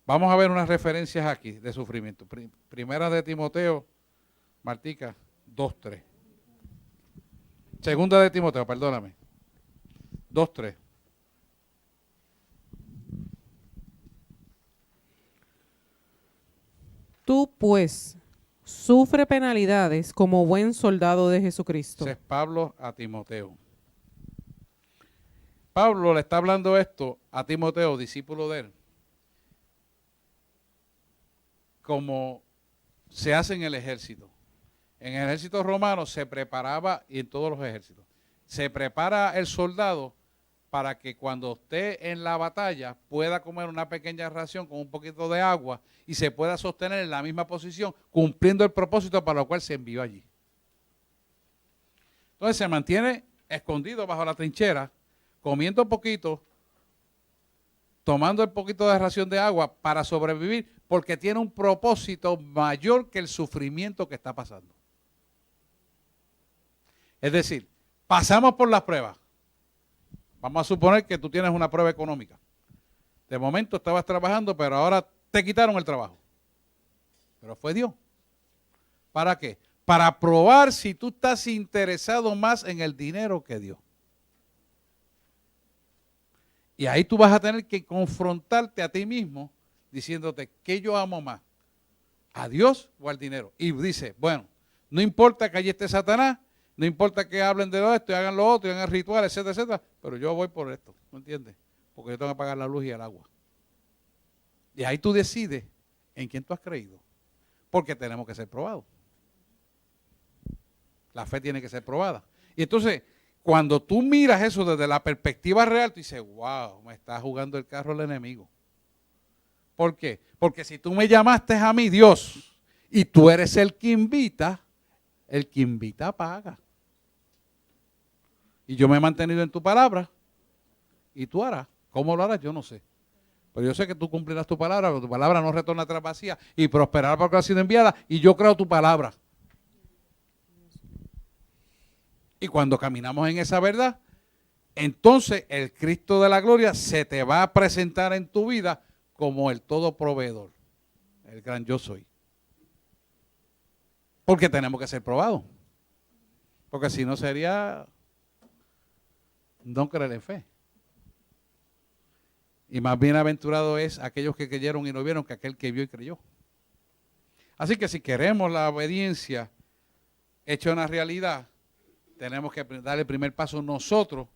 Vamos a ver unas referencias aquí de sufrimiento. Primera de Timoteo, Martica, 2:3. Segunda de Timoteo, perdóname. 2:3. Tú, pues, sufre penalidades como buen soldado de Jesucristo. Ese es Pablo a Timoteo. Pablo le está hablando esto a Timoteo, discípulo de él, como se hace en el ejército. En el ejército romano se preparaba, y en todos los ejércitos, se prepara el soldado para que cuando esté en la batalla pueda comer una pequeña ración con un poquito de agua y se pueda sostener en la misma posición, cumpliendo el propósito para el cual se envió allí. Entonces se mantiene escondido bajo la trinchera, comiendo poquito, tomando el poquito de ración de agua para sobrevivir, porque tiene un propósito mayor que el sufrimiento que está pasando. Es decir, pasamos por las pruebas. Vamos a suponer que tú tienes una prueba económica. De momento estabas trabajando, pero ahora te quitaron el trabajo. Pero fue Dios. ¿Para qué? Para probar si tú estás interesado más en el dinero que Dios. Y ahí tú vas a tener que confrontarte a ti mismo diciéndote, ¿qué yo amo más? ¿A Dios o al dinero? Y dice, bueno, No importa que allí esté Satanás, no importa que hablen de lo esto y hagan lo otro y hagan rituales, etcétera, etcétera, pero yo voy por esto, ¿me entiendes? Porque yo tengo que pagar la luz y el agua. Y ahí tú decides en quién tú has creído, porque tenemos que ser probados. La fe tiene que ser probada. Y entonces, cuando tú miras eso desde la perspectiva real, tú dices, wow, me está jugando el carro el enemigo. ¿Por qué? Porque si tú me llamaste a mí, Dios, y tú eres el que invita paga. Y yo me he mantenido en tu palabra, y tú harás. ¿Cómo lo harás? Yo no sé. Pero yo sé que tú cumplirás tu palabra, porque tu palabra no retorna atrás vacía, y prosperará porque ha sido enviada, y yo creo tu palabra. Y cuando caminamos en esa verdad, entonces el Cristo de la gloria se te va a presentar en tu vida como el todo proveedor, el gran yo soy. Porque tenemos que ser probados. Porque si no sería no creer en fe. Y más bienaventurado es aquellos que creyeron y no vieron que aquel que vio y creyó. Así que si queremos la obediencia hecha una realidad, tenemos que dar el primer paso nosotros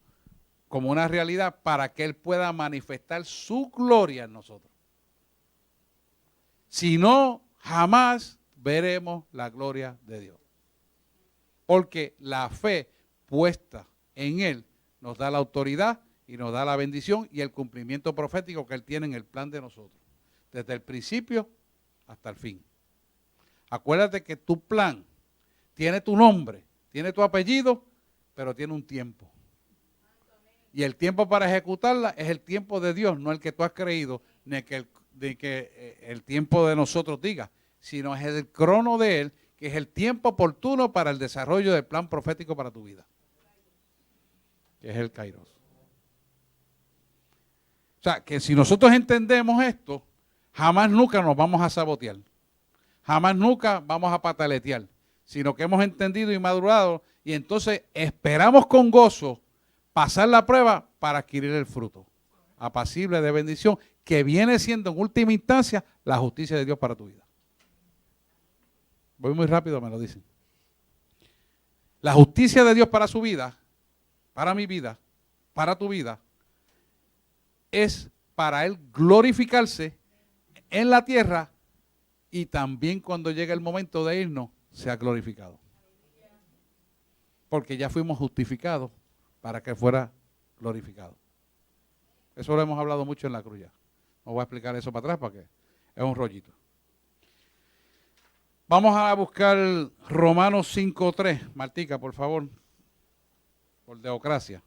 como una realidad para que Él pueda manifestar su gloria en nosotros. Si no, jamás veremos la gloria de Dios. Porque la fe puesta en Él nos da la autoridad y nos da la bendición y el cumplimiento profético que Él tiene en el plan de nosotros. Desde el principio hasta el fin. Acuérdate que tu plan tiene tu nombre, tiene tu apellido, pero tiene un tiempo. Y el tiempo para ejecutarla es el tiempo de Dios, no el que tú has creído, ni que el tiempo de nosotros diga, sino es el crono de Él, que es el tiempo oportuno para el desarrollo del plan profético para tu vida, que es el Kairos. O sea, que si nosotros entendemos esto, jamás nunca nos vamos a sabotear, jamás nunca vamos a pataletear, sino que hemos entendido y madurado, y entonces esperamos con gozo pasar la prueba para adquirir el fruto apacible de bendición, que viene siendo en última instancia la justicia de Dios para tu vida. Voy muy rápido, me lo dicen. La justicia de Dios para su vida, para mi vida, para tu vida, es para Él glorificarse en la tierra y también cuando llegue el momento de irnos, sea glorificado. Porque ya fuimos justificados para que fuera glorificado. Eso lo hemos hablado mucho en la cruz ya. No voy a explicar eso para atrás porque es un rollito. Vamos a buscar Romanos 5:3. Martica, por favor. Por democracia.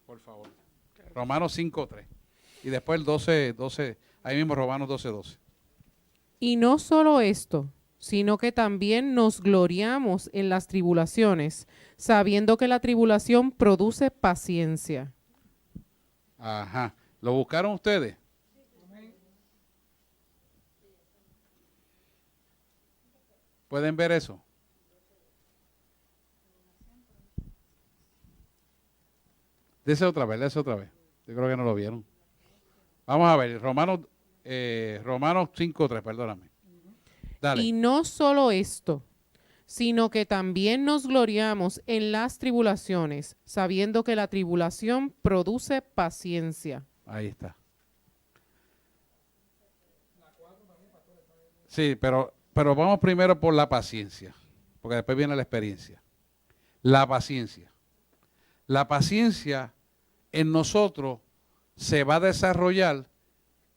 Por favor. Romanos 5:3. Y después el 12, ahí mismo Romanos 12:12. Y no solo esto, sino que también nos gloriamos en las tribulaciones, sabiendo que la tribulación produce paciencia. Ajá. ¿Lo buscaron ustedes? ¿Pueden ver eso? Dese otra vez, dese otra vez. Yo creo que no lo vieron. Vamos a ver, Romanos 5:3, perdóname. Dale. Y no solo esto, sino que también nos gloriamos en las tribulaciones, sabiendo que la tribulación produce paciencia. Ahí está. Sí, pero vamos primero por la paciencia, porque después viene la experiencia. La paciencia. La paciencia en nosotros se va a desarrollar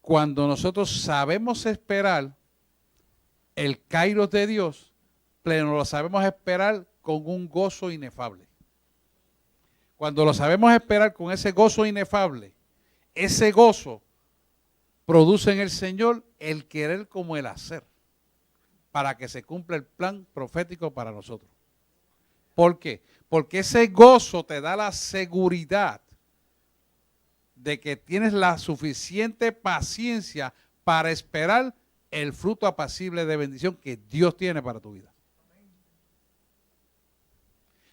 cuando nosotros sabemos esperar el kairos de Dios, pero lo sabemos esperar con un gozo inefable. Cuando lo sabemos esperar con ese gozo inefable, ese gozo produce en el Señor el querer como el hacer, para que se cumpla el plan profético para nosotros. ¿Por qué? Porque ese gozo te da la seguridad de que tienes la suficiente paciencia para esperar el fruto apacible de bendición que Dios tiene para tu vida.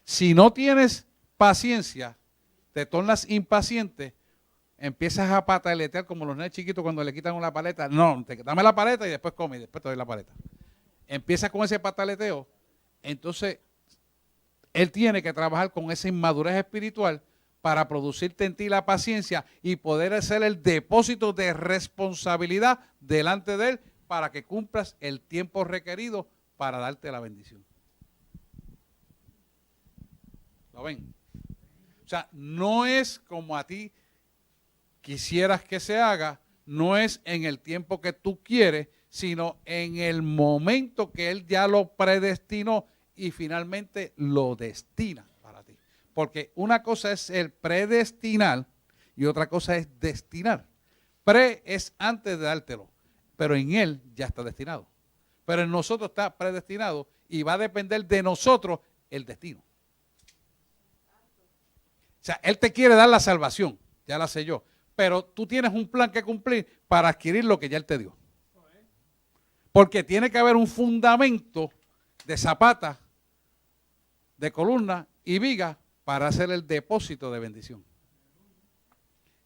Si no tienes paciencia, te tornas impaciente, empiezas a pataletear como los nenes chiquitos cuando le quitan una paleta. No, dame la paleta y después come y después te doy la paleta. Empiezas con ese pataleteo, entonces él tiene que trabajar con esa inmadurez espiritual para producirte en ti la paciencia y poder hacer el depósito de responsabilidad delante de él para que cumplas el tiempo requerido para darte la bendición. ¿Lo ven? O sea, no es como a ti quisieras que se haga, no es en el tiempo que tú quieres, sino en el momento que él ya lo predestinó y finalmente lo destina para ti. Porque una cosa es el predestinar y otra cosa es destinar. Pre es antes de dártelo, pero en él ya está destinado. Pero en nosotros está predestinado y va a depender de nosotros el destino. O sea, él te quiere dar la salvación, ya la sé yo, pero tú tienes un plan que cumplir para adquirir lo que ya él te dio. Porque tiene que haber un fundamento de zapata, de columna y viga para hacer el depósito de bendición.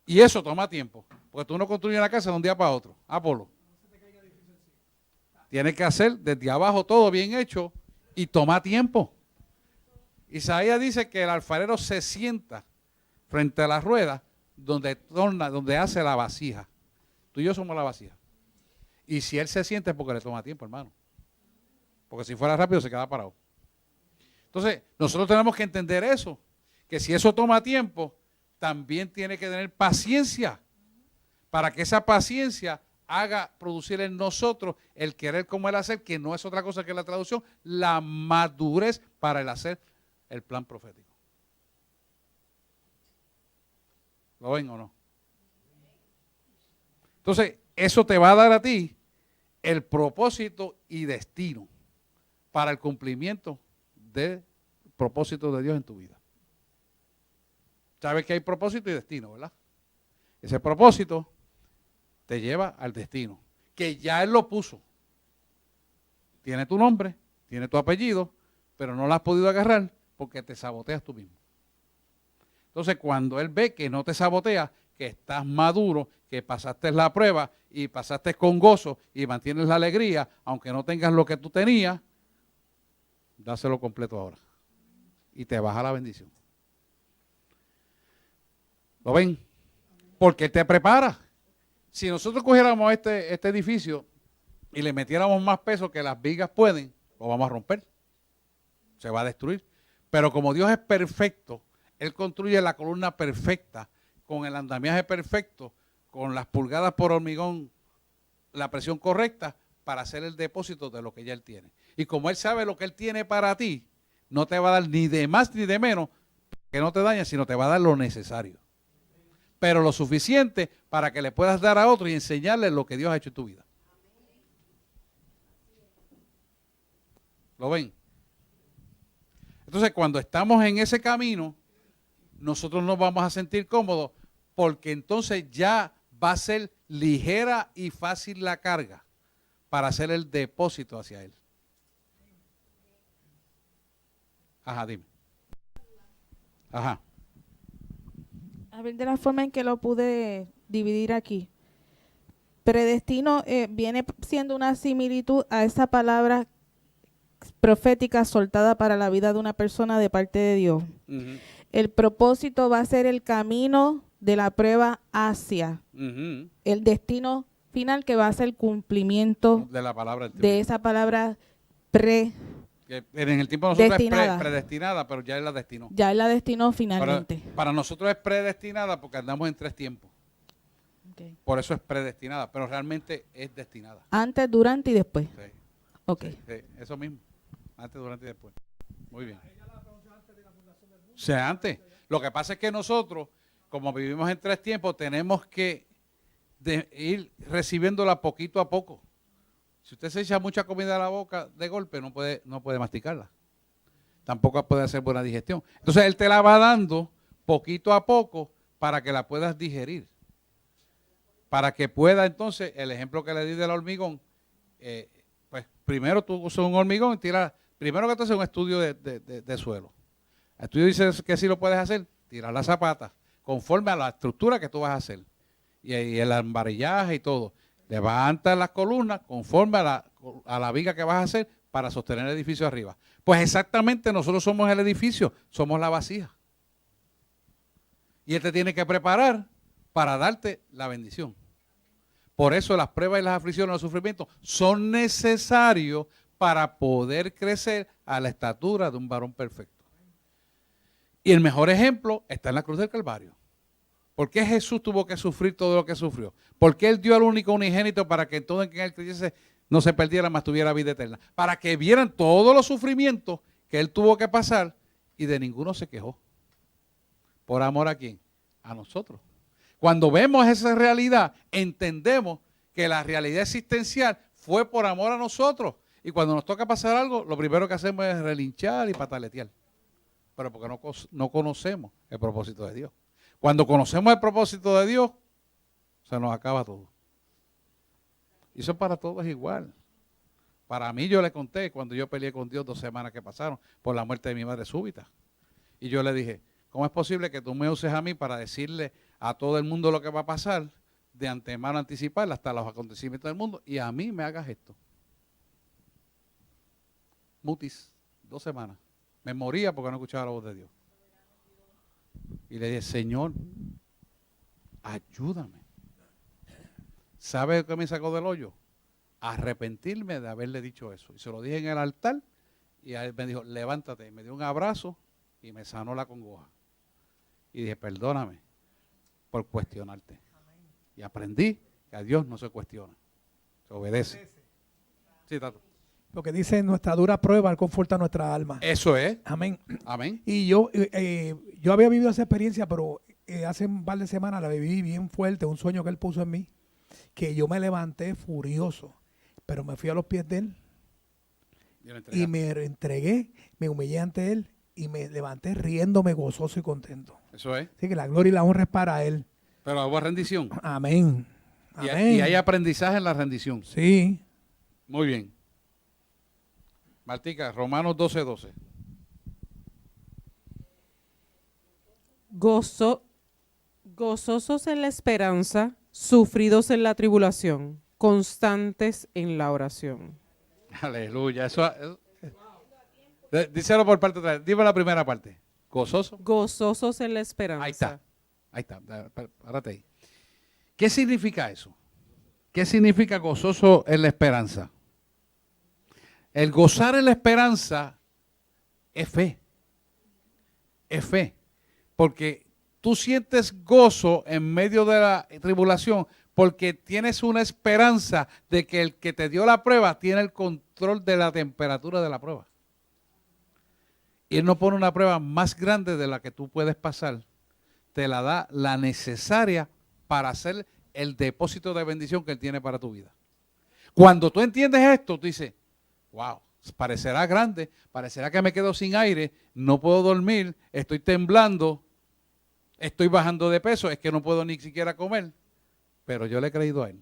Y eso toma tiempo, porque tú no construyes una casa de un día para otro. Apolo. Tienes que hacer desde abajo todo bien hecho y toma tiempo. Isaías dice que el alfarero se sienta frente a la rueda donde hace la vasija. Tú y yo somos la vasija. Y si él se siente es porque le toma tiempo, hermano. Porque si fuera rápido se queda parado. Entonces, nosotros tenemos que entender eso. Que si eso toma tiempo, también tiene que tener paciencia. Para que esa paciencia haga producir en nosotros el querer como el hacer, que no es otra cosa que la traducción, la madurez para el hacer el plan profético. ¿Lo ven o no? Entonces, eso te va a dar a ti el propósito y destino para el cumplimiento del propósito de Dios en tu vida. Sabes que hay propósito y destino, ¿verdad? Ese propósito te lleva al destino, que ya Él lo puso. Tiene tu nombre, tiene tu apellido, pero no lo has podido agarrar porque te saboteas tú mismo. Entonces, cuando Él ve que no te saboteas, que estás maduro, que pasaste la prueba y pasaste con gozo y mantienes la alegría, aunque no tengas lo que tú tenías, dáselo completo ahora. Y te baja la bendición. ¿Lo ven? Porque Él te prepara. Si nosotros cogiéramos este edificio y le metiéramos más peso que las vigas pueden, lo vamos a romper. Se va a destruir. Pero como Dios es perfecto, Él construye la columna perfecta, con el andamiaje perfecto, con las pulgadas por hormigón, la presión correcta, para hacer el depósito de lo que ya Él tiene. Y como Él sabe lo que Él tiene para ti, no te va a dar ni de más ni de menos, que no te dañe, sino te va a dar lo necesario. Pero lo suficiente para que le puedas dar a otro y enseñarle lo que Dios ha hecho en tu vida. ¿Lo ven? Entonces, cuando estamos en ese camino, nosotros nos vamos a sentir cómodos porque entonces ya va a ser ligera y fácil la carga para hacer el depósito hacia Él. Ajá, dime. Ajá. A ver, de la forma en que lo pude dividir aquí. Predestino viene siendo una similitud a esa palabra profética soltada para la vida de una persona de parte de Dios. Uh-huh. El propósito va a ser el camino de la prueba hacia el destino final, que va a ser el cumplimiento de la palabra de esa palabra que en el tiempo de nosotros destinada. Es predestinada, pero ya Él la destinó. Ya Él la destinó finalmente. Para nosotros es predestinada porque andamos en 3 tiempos. Okay. Por eso es predestinada, pero realmente es destinada. Antes, durante y después. Sí. Ok. Sí, eso mismo. Antes, durante y después. Muy bien. O sea, antes. Lo que pasa es que nosotros, como vivimos en 3 tiempos, tenemos que ir recibiéndola poquito a poco. Si usted se echa mucha comida a la boca de golpe, no puede masticarla. Tampoco puede hacer buena digestión. Entonces, Él te la va dando poquito a poco para que la puedas digerir. Para que pueda, entonces, el ejemplo que le di del hormigón, pues primero tú usas un hormigón y tiras, primero que tú haces un estudio de suelo. El estudio dice que sí lo puedes hacer, tirar la zapata. conforme a la estructura que tú vas a hacer. Y el embarillaje y todo. Levanta las columnas conforme a la viga que vas a hacer para sostener el edificio arriba. Pues exactamente nosotros somos el edificio, somos la vasija. Y Él te tiene que preparar para darte la bendición. Por eso las pruebas y las aflicciones, los sufrimientos son necesarios para poder crecer a la estatura de un varón perfecto. Y el mejor ejemplo está en la cruz del Calvario. ¿Por qué Jesús tuvo que sufrir todo lo que sufrió? ¿Por qué Él dio al único unigénito para que todo en quien Él creyese no se perdiera, mas tuviera vida eterna? Para que vieran todos los sufrimientos que Él tuvo que pasar y de ninguno se quejó. ¿Por amor a quién? A nosotros. Cuando vemos esa realidad, entendemos que la realidad existencial fue por amor a nosotros. Y cuando nos toca pasar algo, lo primero que hacemos es relinchar y pataletear. Pero porque no conocemos el propósito de Dios. Cuando conocemos el propósito de Dios, se nos acaba todo. Y eso para todos es igual. Para mí, yo le conté cuando yo peleé con Dios 2 semanas que pasaron por la muerte de mi madre súbita. Y yo le dije, ¿cómo es posible que tú me uses a mí para decirle a todo el mundo lo que va a pasar, de antemano anticipar hasta los acontecimientos del mundo, y a mí me hagas esto? Mutis, 2 semanas. Me moría porque no escuchaba la voz de Dios. Y le dije, Señor, ayúdame. ¿Sabe qué me sacó del hoyo? Arrepentirme de haberle dicho eso. Y se lo dije en el altar, y él me dijo, levántate. Y me dio un abrazo y me sanó la congoja. Y dije, perdóname por cuestionarte. Y aprendí que a Dios no se cuestiona, se obedece. Sí, Tato. Porque dice, nuestra dura prueba conforta nuestra alma. Eso es. Amén. Amén. Y yo había vivido esa experiencia, pero hace un par de semanas la viví bien fuerte, un sueño que Él puso en mí, que yo me levanté furioso, pero me fui a los pies de Él y me entregué, me humillé ante Él y me levanté riéndome gozoso y contento. Eso es. Así que la gloria y la honra es para Él. Pero hubo rendición. Amén. Y Amén. hay aprendizaje en la rendición. Sí. Muy bien. Martica, Romanos 12:12. Gozosos en la esperanza, sufridos en la tribulación, constantes en la oración. Aleluya. Díselo por parte de atrás. Dime la primera parte. Gozoso. Gozosos en la esperanza. Ahí está. Ahí está. Párate ahí. ¿Qué significa eso? ¿Qué significa gozoso en la esperanza? El gozar en la esperanza es fe. Es fe. Porque tú sientes gozo en medio de la tribulación porque tienes una esperanza de que el que te dio la prueba tiene el control de la temperatura de la prueba. Y Él no pone una prueba más grande de la que tú puedes pasar. Te la da la necesaria para hacer el depósito de bendición que Él tiene para tu vida. Cuando tú entiendes esto, tú dices, wow, parecerá grande, parecerá que me quedo sin aire, no puedo dormir, estoy temblando, estoy bajando de peso, es que no puedo ni siquiera comer, pero yo le he creído a Él.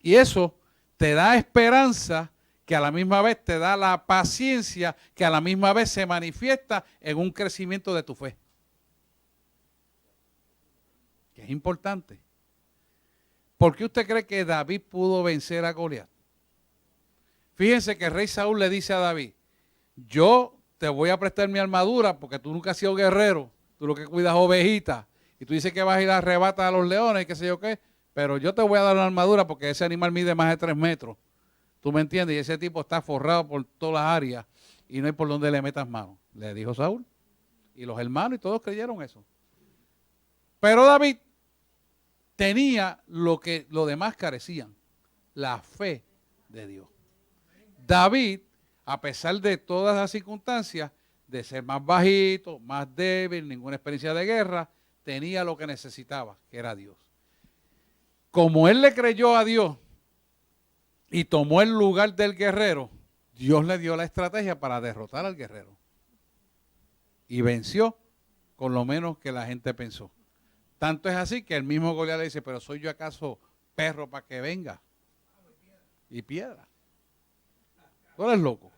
Y eso te da esperanza, que a la misma vez te da la paciencia, que a la misma vez se manifiesta en un crecimiento de tu fe. Que es importante. ¿Por qué usted cree que David pudo vencer a Goliat? Fíjense que el rey Saúl le dice a David, yo te voy a prestar mi armadura porque tú nunca has sido guerrero, tú lo que cuidas ovejitas, y tú dices que vas a ir a arrebatar a los leones y qué sé yo qué, pero yo te voy a dar una armadura porque ese animal mide más de 3 metros. ¿Tú me entiendes? Y ese tipo está forrado por todas las áreas y no hay por dónde le metas mano. Le dijo Saúl. Y los hermanos y todos creyeron eso. Pero David tenía lo que los demás carecían, la fe de Dios. David, a pesar de todas las circunstancias, de ser más bajito, más débil, ninguna experiencia de guerra, tenía lo que necesitaba, que era Dios. Como él le creyó a Dios y tomó el lugar del guerrero, Dios le dio la estrategia para derrotar al guerrero. Y venció con lo menos que la gente pensó. Tanto es así que el mismo Goliat le dice, pero ¿soy yo acaso perro para que venga? Y piedra. Tú eres loco.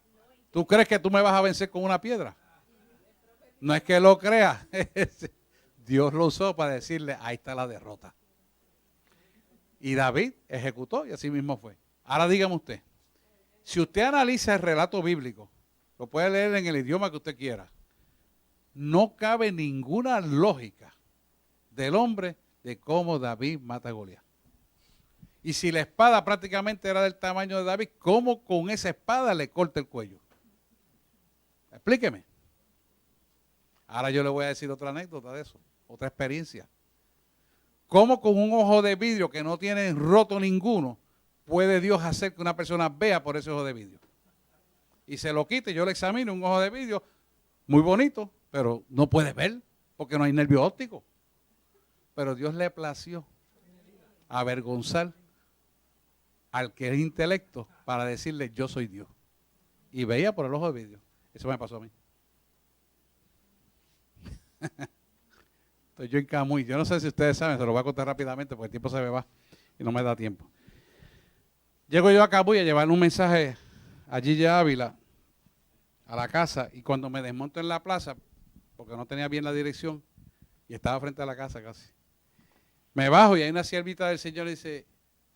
¿Tú crees que tú me vas a vencer con una piedra? No es que lo crea. Dios lo usó para decirle, ahí está la derrota. Y David ejecutó y así mismo fue. Ahora dígame usted, si usted analiza el relato bíblico, lo puede leer en el idioma que usted quiera, no cabe ninguna lógica del hombre de cómo David mata a Goliat. Y si la espada prácticamente era del tamaño de David, ¿cómo con esa espada le corta el cuello? Explíqueme. Ahora yo le voy a decir otra anécdota de eso, otra experiencia. ¿Cómo con un ojo de vidrio que no tiene roto ninguno puede Dios hacer que una persona vea por ese ojo de vidrio? Y se lo quite, yo le examino un ojo de vidrio muy bonito, pero no puede ver porque no hay nervio óptico. Pero Dios le plació avergonzar al que es intelecto para decirle yo soy Dios. Y veía por el ojo de vidrio. Eso me pasó a mí. Estoy yo en Camuy. Yo no sé si ustedes saben, se lo voy a contar rápidamente porque el tiempo se me va y no me da tiempo. Llego yo a Camuy a llevar un mensaje a Gigi Ávila a la casa y cuando me desmonto en la plaza, porque no tenía bien la dirección y estaba frente a la casa casi, me bajo y hay una siervita del Señor y dice,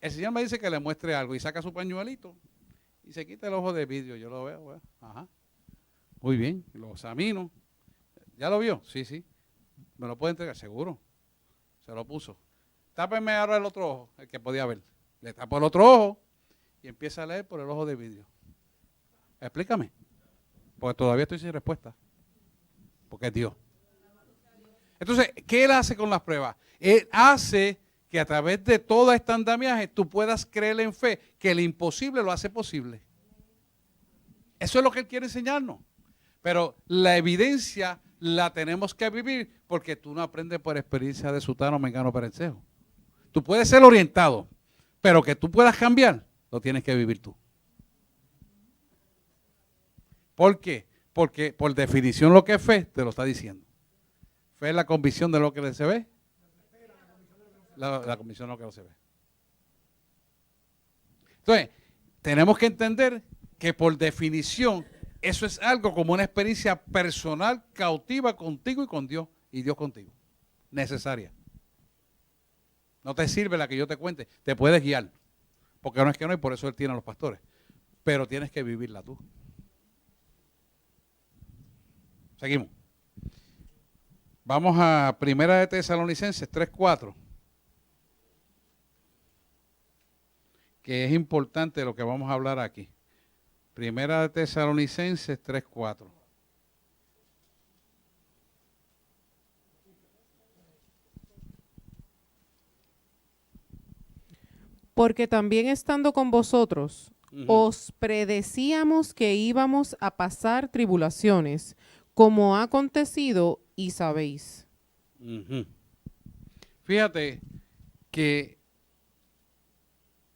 el Señor me dice que le muestre algo y saca su pañuelito y se quita el ojo de vidrio. Yo lo veo, bueno, ajá, muy bien, lo examino. ¿Ya lo vio? Sí, sí. ¿Me lo puede entregar? Seguro. Se lo puso. Tápenme ahora el otro ojo, el que podía ver. Le tapo el otro ojo y empieza a leer por el ojo de vidrio. Explícame. Porque todavía estoy sin respuesta. Porque es Dios. Entonces, ¿qué Él hace con las pruebas? Él hace que a través de todo este andamiaje tú puedas creer en fe que el imposible lo hace posible. Eso es lo que Él quiere enseñarnos. Pero la evidencia la tenemos que vivir porque tú no aprendes por experiencia de sutano, mengano, perencejo. Tú puedes ser orientado, pero que tú puedas cambiar, lo tienes que vivir tú. ¿Por qué? Porque por definición lo que es fe te lo está diciendo. Fe es la convicción de lo que se ve. La convicción de lo que no se ve. Entonces, tenemos que entender que por definición eso es algo como una experiencia personal, cautiva contigo y con Dios, y Dios contigo. Necesaria. No te sirve la que yo te cuente, te puedes guiar. Porque no es que no, y por eso Él tiene a los pastores. Pero tienes que vivirla tú. Seguimos. Vamos a 1 de Tesalonicenses 3:4. Que es importante lo que vamos a hablar aquí. 1 de Tesalonicenses 3:4. Porque también estando con vosotros, os predecíamos que íbamos a pasar tribulaciones, como ha acontecido y sabéis. Fíjate que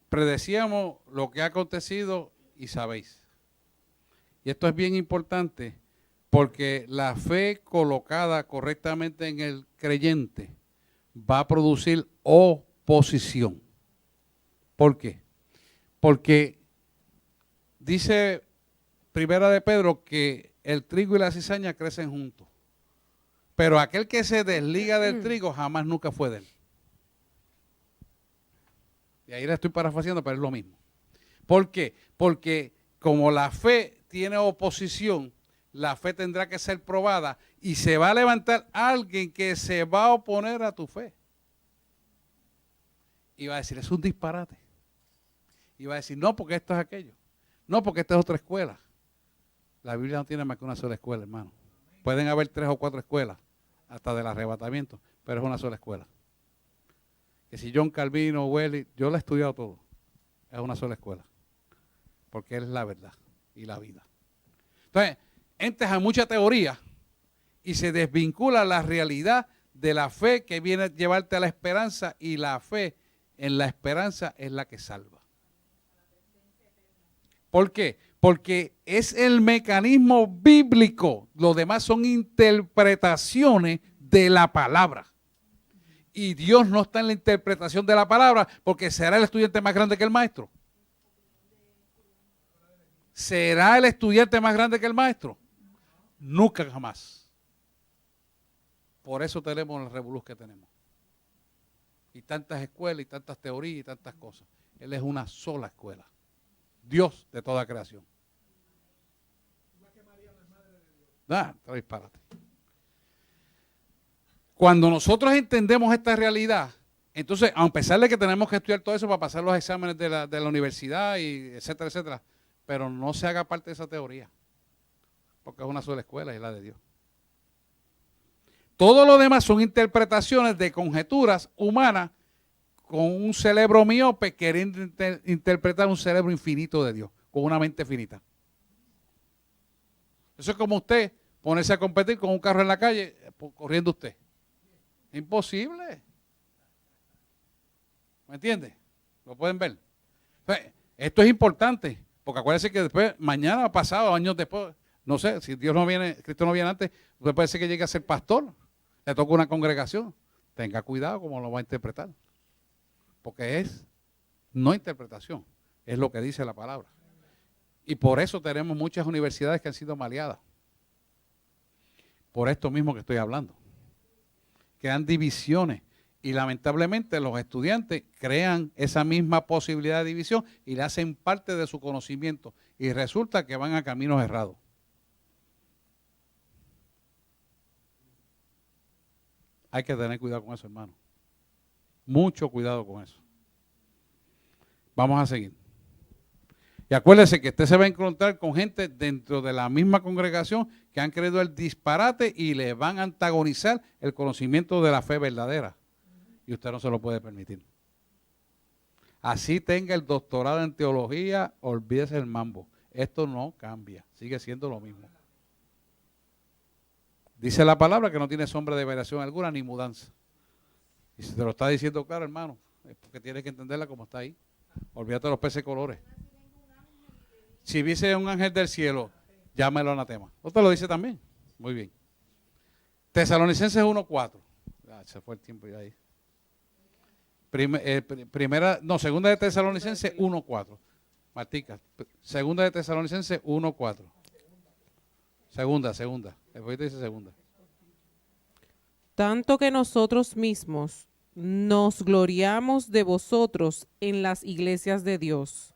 predecíamos lo que ha acontecido y sabéis. Y esto es bien importante porque la fe colocada correctamente en el creyente va a producir oposición. ¿Por qué? Porque dice Primera de Pedro que el trigo y la cizaña crecen juntos. Pero aquel que se desliga del trigo jamás nunca fue de él. Y ahí la estoy parafraseando, pero es lo mismo. ¿Por qué? Porque como la fe tiene oposición, la fe tendrá que ser probada y se va a levantar alguien que se va a oponer a tu fe. Y va a decir, es un disparate. Y va a decir, no, porque esto es aquello. No, porque esta es otra escuela. La Biblia no tiene más que una sola escuela, hermano. Pueden haber 3 o 4 escuelas, hasta del arrebatamiento, pero es una sola escuela. Que si John Calvino, Wesley, yo lo he estudiado todo. Es una sola escuela. Porque Él es la verdad y la vida. Entonces, entras a mucha teoría y se desvincula la realidad de la fe que viene a llevarte a la esperanza, y la fe en la esperanza es la que salva. ¿Por qué? Porque es el mecanismo bíblico. Los demás son interpretaciones de la palabra. Y Dios no está en la interpretación de la palabra, porque será el estudiante más grande que el maestro. ¿Será el estudiante más grande que el maestro? Nunca jamás. Por eso tenemos el revolú que tenemos. Y tantas escuelas, y tantas teorías, y tantas cosas. Él es una sola escuela. Dios de toda creación. Te disparate. Cuando nosotros entendemos esta realidad, entonces, a pesar de que tenemos que estudiar todo eso para pasar los exámenes de la universidad, y etcétera, etcétera, pero no se haga parte de esa teoría, porque es una sola escuela y es la de Dios. Todo lo demás son interpretaciones de conjeturas humanas con un cerebro miope queriendo interpretar un cerebro infinito de Dios, con una mente finita. Eso es como usted ponerse a competir con un carro en la calle, corriendo usted. Imposible. ¿Me entiende? ¿Lo pueden ver? Entonces, esto es importante, porque acuérdense que después, mañana, pasado, años después, no sé, si Dios no viene, Cristo no viene antes, usted puede ser que llegue a ser pastor, le toca una congregación. Tenga cuidado cómo lo va a interpretar, porque es no interpretación, es lo que dice la palabra. Y por eso tenemos muchas universidades que han sido maleadas. Por esto mismo que estoy hablando. Crean divisiones. Y lamentablemente los estudiantes crean esa misma posibilidad de división y le hacen parte de su conocimiento. Y resulta que van a caminos errados. Hay que tener cuidado con eso, hermano. Mucho cuidado con eso. Vamos a seguir. Y acuérdese que usted se va a encontrar con gente dentro de la misma congregación que han creído el disparate y le van a antagonizar el conocimiento de la fe verdadera. Y usted no se lo puede permitir. Así tenga el doctorado en teología, olvídese el mambo. Esto no cambia, sigue siendo lo mismo. Dice la palabra que no tiene sombra de variación alguna ni mudanza. Y si te lo está diciendo claro, hermano, es porque tienes que entenderla como está ahí. Olvídate de los peces colores. Si viese un ángel del cielo, llámelo anatema. ¿Usted lo dice también? Muy bien. Tesalonicenses 1:4. Se fue el tiempo ya ahí. Segunda de Tesalonicenses 1:4. Martica, segunda de Tesalonicenses 1:4. Segunda. Después dice segunda. Tanto que nosotros mismos nos gloriamos de vosotros en las iglesias de Dios,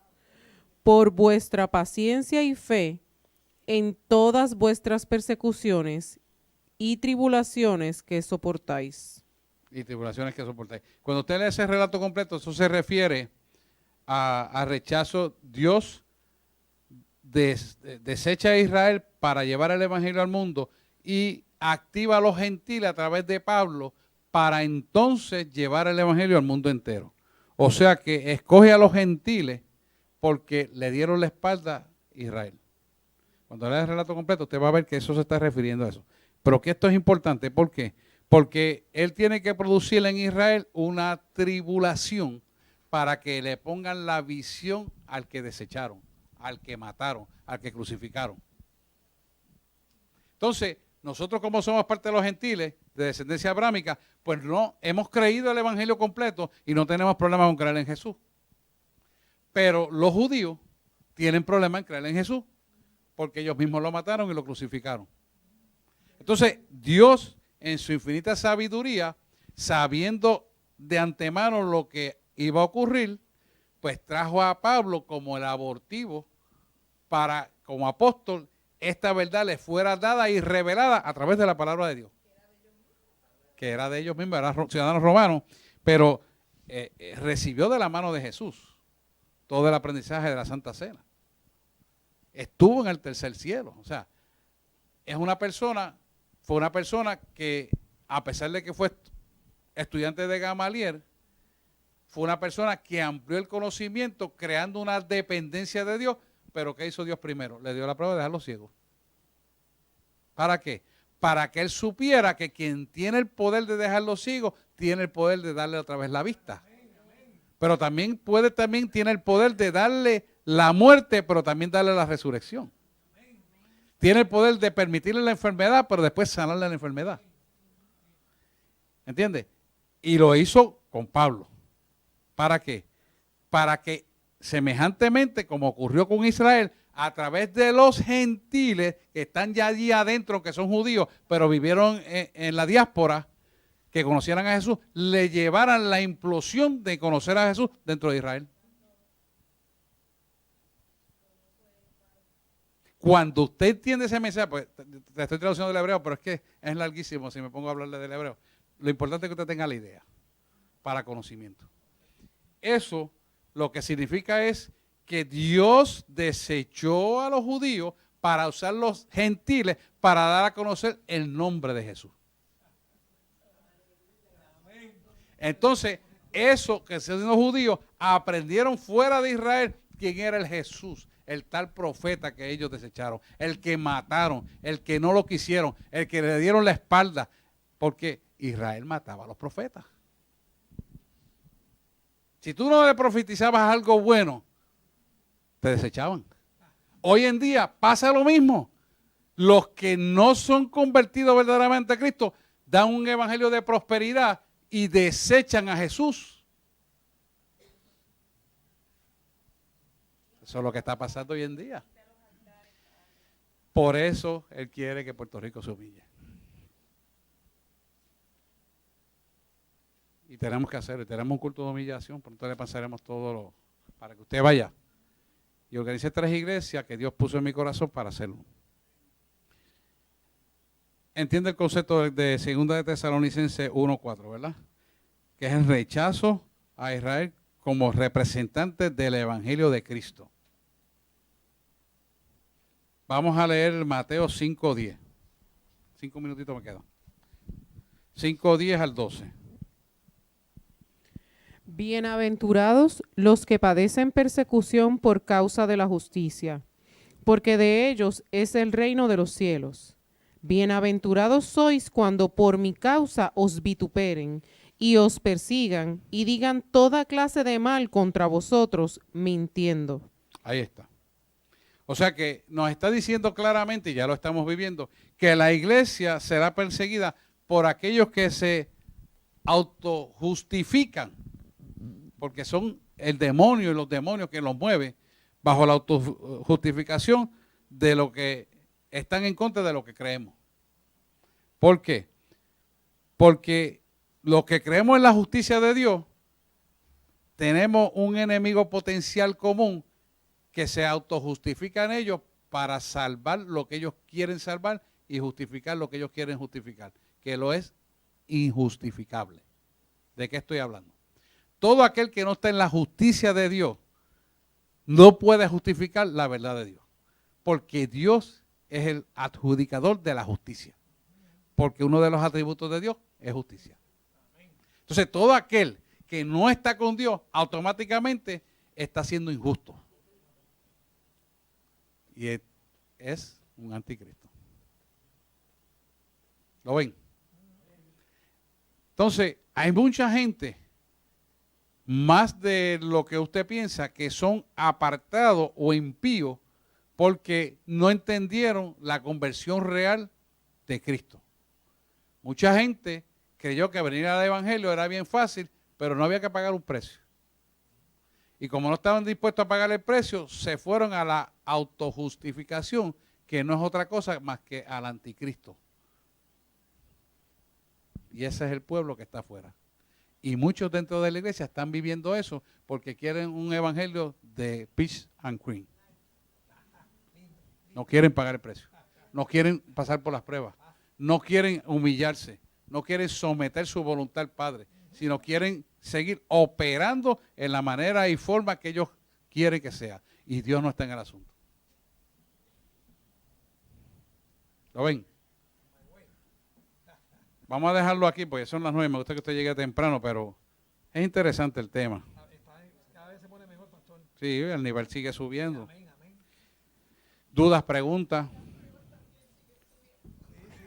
por vuestra paciencia y fe en todas vuestras persecuciones y tribulaciones que soportáis. Y tribulaciones que soportáis. Cuando usted lee ese relato completo, eso se refiere a rechazo. Dios desecha a Israel para llevar el evangelio al mundo y activa a los gentiles a través de Pablo para entonces llevar el evangelio al mundo entero. O sea que escoge a los gentiles porque le dieron la espalda a Israel. Cuando lea el relato completo, usted va a ver que eso se está refiriendo a eso. Pero que esto es importante, ¿por qué? Porque él tiene que producir en Israel una tribulación para que le pongan la visión al que desecharon, al que mataron, al que crucificaron. Entonces, nosotros como somos parte de los gentiles, de descendencia abrámica, pues no hemos creído el evangelio completo y no tenemos problema con creer en Jesús. Pero los judíos tienen problema en creer en Jesús, porque ellos mismos lo mataron y lo crucificaron. Entonces, Dios, en su infinita sabiduría, sabiendo de antemano lo que iba a ocurrir, pues trajo a Pablo como el abortivo para, como apóstol, esta verdad le fuera dada y revelada a través de la palabra de Dios. Que era de ellos mismos, era ciudadanos romanos, pero recibió de la mano de Jesús todo el aprendizaje de la Santa Cena. Estuvo en el tercer cielo. O sea, fue una persona que, a pesar de que fue estudiante de Gamaliel, fue una persona que amplió el conocimiento creando una dependencia de Dios. Pero ¿qué hizo Dios primero? Le dio la prueba de dejarlo ciego. ¿Para qué? Para que él supiera que quien tiene el poder de dejarlo ciego, tiene el poder de darle otra vez la vista. Pero también tiene el poder de darle la muerte, pero también darle la resurrección. Tiene el poder de permitirle la enfermedad, pero después sanarle la enfermedad. ¿Entiendes? Y lo hizo con Pablo. ¿Para qué? Para que semejantemente como ocurrió con Israel, a través de los gentiles que están ya allí adentro, que son judíos, pero vivieron en la diáspora, que conocieran a Jesús, le llevaran la implosión de conocer a Jesús dentro de Israel. Cuando usted entiende ese mensaje, pues te estoy traduciendo del hebreo, pero es que es larguísimo si me pongo a hablarle del hebreo. Lo importante es que usted tenga la idea para conocimiento. Eso lo que significa es que Dios desechó a los judíos para usar los gentiles para dar a conocer el nombre de Jesús. Entonces, eso que siendo judíos aprendieron fuera de Israel quién era el Jesús, el tal profeta que ellos desecharon, el que mataron, el que no lo quisieron, el que le dieron la espalda, porque Israel mataba a los profetas. Si tú no le profetizabas algo bueno, te desechaban. Hoy en día pasa lo mismo. Los que no son convertidos verdaderamente a Cristo dan un evangelio de prosperidad y desechan a Jesús. Eso es lo que está pasando hoy en día. Por eso Él quiere que Puerto Rico se humille. Y tenemos que hacerlo. Tenemos un culto de humillación, pronto le pasaremos todo lo, para que usted vaya y organice 3 iglesias que Dios puso en mi corazón para hacerlo. Entiende el concepto de 2 de Tesalonicenses 1:4, ¿verdad? Que es el rechazo a Israel como representante del evangelio de Cristo. Vamos a leer Mateo 5:10. 5 minutitos me quedan. 5:10 al 12. Bienaventurados los que padecen persecución por causa de la justicia, porque de ellos es el reino de los cielos. Bienaventurados sois cuando por mi causa os vituperen y os persigan y digan toda clase de mal contra vosotros, mintiendo. Ahí está. O sea que nos está diciendo claramente, y ya lo estamos viviendo, que la iglesia será perseguida por aquellos que se autojustifican, porque son el demonio y los demonios que los mueven bajo la autojustificación de lo que están en contra de lo que creemos. ¿Por qué? Porque los que creemos en la justicia de Dios, tenemos un enemigo potencial común que se autojustifica en ellos para salvar lo que ellos quieren salvar y justificar lo que ellos quieren justificar, que lo es injustificable. ¿De qué estoy hablando? Todo aquel que no está en la justicia de Dios no puede justificar la verdad de Dios, porque Dios es el adjudicador de la justicia, porque uno de los atributos de Dios es justicia. Entonces, todo aquel que no está con Dios automáticamente está siendo injusto. Y es un anticristo. ¿Lo ven? Entonces, hay mucha gente, más de lo que usted piensa, que son apartados o impíos porque no entendieron la conversión real de Cristo. Mucha gente creyó que venir al evangelio era bien fácil, pero no había que pagar un precio. Y como no estaban dispuestos a pagar el precio, se fueron a la autojustificación, que no es otra cosa más que al anticristo. Y ese es el pueblo que está afuera. Y muchos dentro de la iglesia están viviendo eso porque quieren un evangelio de peace and cream. No quieren pagar el precio. No quieren pasar por las pruebas. No quieren humillarse. No quieren someter su voluntad al Padre, sino quieren seguir operando en la manera y forma que ellos quieren que sea. Y Dios no está en el asunto. ¿Lo ven? Vamos a dejarlo aquí porque son las 9. Me gusta que usted llegue temprano, pero es interesante el tema. Cada vez se pone mejor, pastor. Sí, el nivel sigue subiendo. Amén, amén. Dudas, preguntas.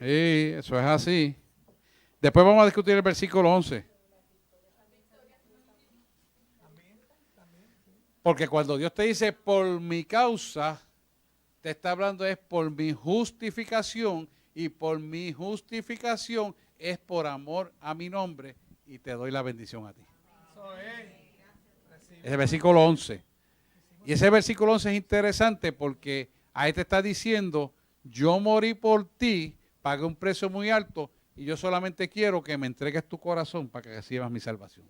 Sí, eso es así. Después vamos a discutir el versículo 11. Porque cuando Dios te dice por mi causa, te está hablando es por mi justificación, y por mi justificación es por amor a mi nombre, y te doy la bendición a ti. Es el versículo 11. Y ese versículo 11 es interesante porque ahí te está diciendo, yo morí por ti, pagué un precio muy alto y yo solamente quiero que me entregues tu corazón para que recibas mi salvación.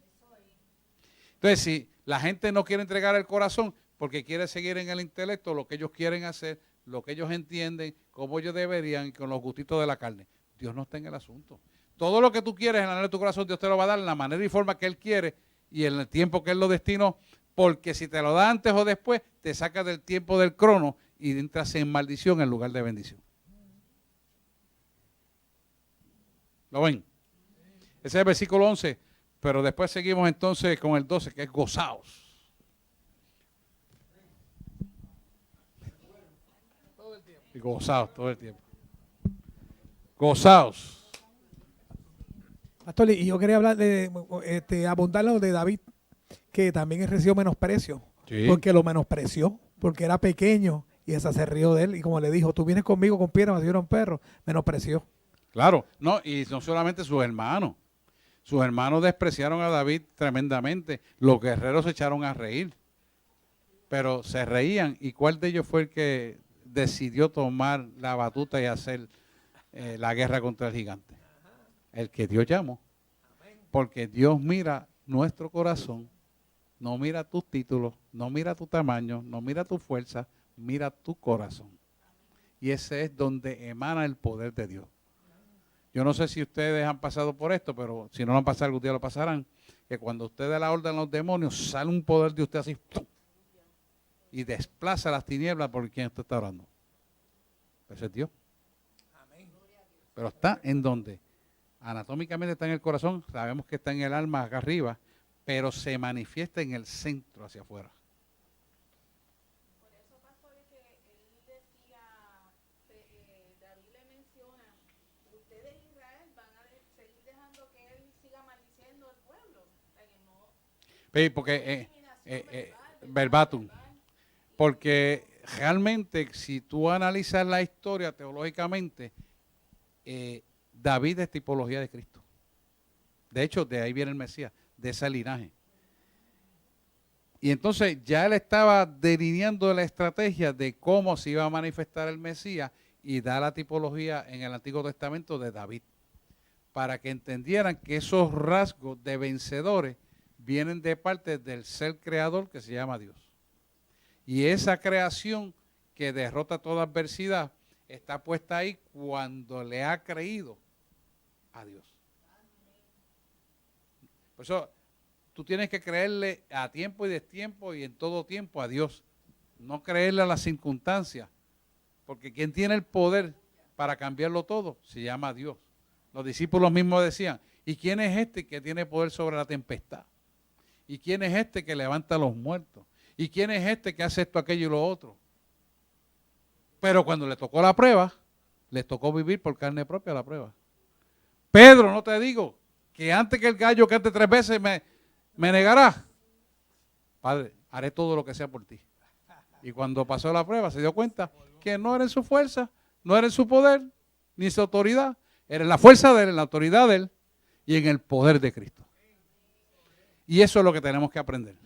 Entonces, si la gente no quiere entregar el corazón porque quiere seguir en el intelecto lo que ellos quieren hacer, lo que ellos entienden, cómo ellos deberían, con los gustitos de la carne, Dios no está en el asunto. Todo lo que tú quieres en la manera de tu corazón, Dios te lo va a dar en la manera y forma que Él quiere y en el tiempo que Él lo destinó, porque si te lo da antes o después, te saca del tiempo del crono y entras en maldición en lugar de bendición. ¿Lo ven? Ese es el versículo 11, pero después seguimos entonces con el 12, que es gozaos. Y gozaos todo el tiempo. Gozaos. Pastor, y yo quería hablar de abundar lo de David, que también recibió menosprecio, Sí. porque lo menospreció, porque era pequeño y esa se rió de él. Y como le dijo, tú vienes conmigo con piedras, me dieron perro, menospreció. Claro, no, y no solamente sus hermanos. Sus hermanos despreciaron a David tremendamente. Los guerreros se echaron a reír, pero se reían. ¿Y cuál de ellos fue el que decidió tomar la batuta y hacer la guerra contra el gigante? El que Dios llamó. Porque Dios mira nuestro corazón, no mira tus títulos, no mira tu tamaño, no mira tu fuerza, mira tu corazón. Y ese es donde emana el poder de Dios. Yo no sé si ustedes han pasado por esto, pero si no lo han pasado, algún día lo pasarán, que cuando usted da la orden a los demonios, sale un poder de usted así, ¡pum!, y desplaza las tinieblas por quien usted está orando. Ese es Dios. Pero está en donde anatómicamente está en el corazón, sabemos que está en el alma acá arriba, pero se manifiesta en el centro hacia afuera. Por eso, pastor, es que él decía, David le menciona, ustedes Israel van a seguir dejando que él siga maldiciendo al pueblo. Porque verbatim. Porque realmente, si tú analizas la historia teológicamente, David es tipología de Cristo. De hecho, de ahí viene el Mesías, de ese linaje. Y entonces ya él estaba delineando la estrategia de cómo se iba a manifestar el Mesías y da la tipología en el Antiguo Testamento de David, para que entendieran que esos rasgos de vencedores vienen de parte del ser creador que se llama Dios. Y esa creación que derrota toda adversidad está puesta ahí cuando le ha creído a Dios. Por eso tú tienes que creerle a tiempo y destiempo y en todo tiempo a Dios. No creerle a las circunstancias. Porque quien tiene el poder para cambiarlo todo se llama Dios. Los discípulos mismos decían, ¿y quién es este que tiene poder sobre la tempestad? ¿Y quién es este que levanta a los muertos? ¿Y quién es este que hace esto, aquello y lo otro? Pero cuando le tocó la prueba, les tocó vivir por carne propia la prueba. Pedro, no te digo que antes que el gallo cante 3 veces me negarás. Padre, haré todo lo que sea por ti. Y cuando pasó la prueba se dio cuenta que no era en su fuerza, no era en su poder, ni su autoridad. Era en la fuerza de él, en la autoridad de él y en el poder de Cristo. Y eso es lo que tenemos que aprender.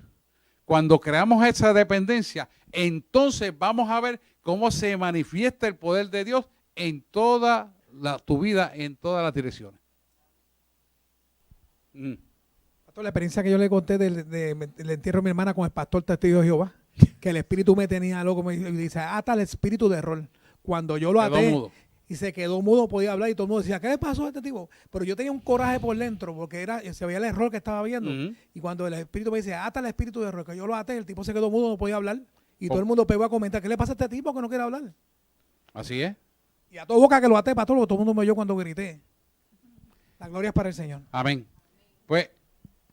Cuando creamos esa dependencia, entonces vamos a ver cómo se manifiesta el poder de Dios en toda tu vida, en todas las direcciones. Pastor, la experiencia que yo le conté del entierro de mi hermana con el pastor testigo de Jehová, que el espíritu me tenía loco, me dice, ata el espíritu de error. Cuando yo lo até y se quedó mudo, podía hablar y todo el mundo decía, ¿qué le pasó a este tipo? Pero yo tenía un coraje por dentro porque se veía el error que estaba viendo. Y cuando el espíritu me dice, ata el espíritu de error, que yo lo até, el tipo se quedó mudo, no podía hablar. Y todo el mundo pegó a comentar, ¿qué le pasa a este tipo que no quiere hablar? Así es. Y a toda boca que lo até, pastor, todo el mundo me oyó cuando grité. La gloria es para el Señor. Amén. Pues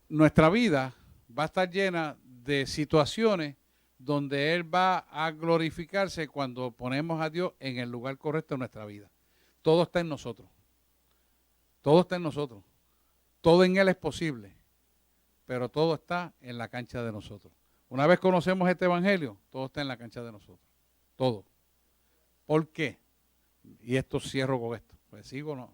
nuestra vida va a estar llena de situaciones donde Él va a glorificarse cuando ponemos a Dios en el lugar correcto en nuestra vida. Todo está en nosotros. Todo está en nosotros. Todo en Él es posible, pero todo está en la cancha de nosotros. Una vez conocemos este evangelio, todo está en la cancha de nosotros. Todo. ¿Por qué? Y esto cierro con esto. Pues sigo o no.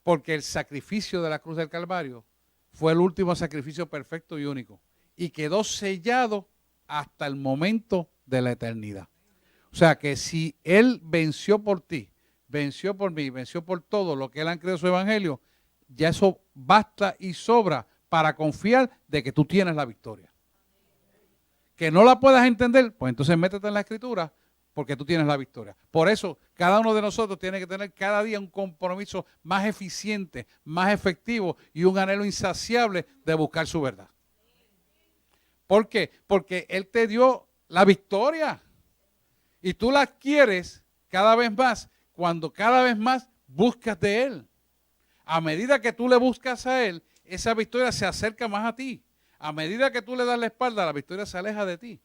Porque el sacrificio de la cruz del Calvario fue el último sacrificio perfecto y único. Y quedó sellado hasta el momento de la eternidad. O sea que si Él venció por ti, venció por mí, venció por todo lo que Él ha creído en su evangelio, ya eso basta y sobra para confiar de que tú tienes la victoria. Que no la puedas entender, pues entonces métete en la escritura porque tú tienes la victoria. Por eso, cada uno de nosotros tiene que tener cada día un compromiso más eficiente, más efectivo y un anhelo insaciable de buscar su verdad. ¿Por qué? Porque Él te dio la victoria y tú la adquieres cada vez más cuando cada vez más buscas de Él. A medida que tú le buscas a Él, esa victoria se acerca más a ti. A medida que tú le das la espalda, la victoria se aleja de ti.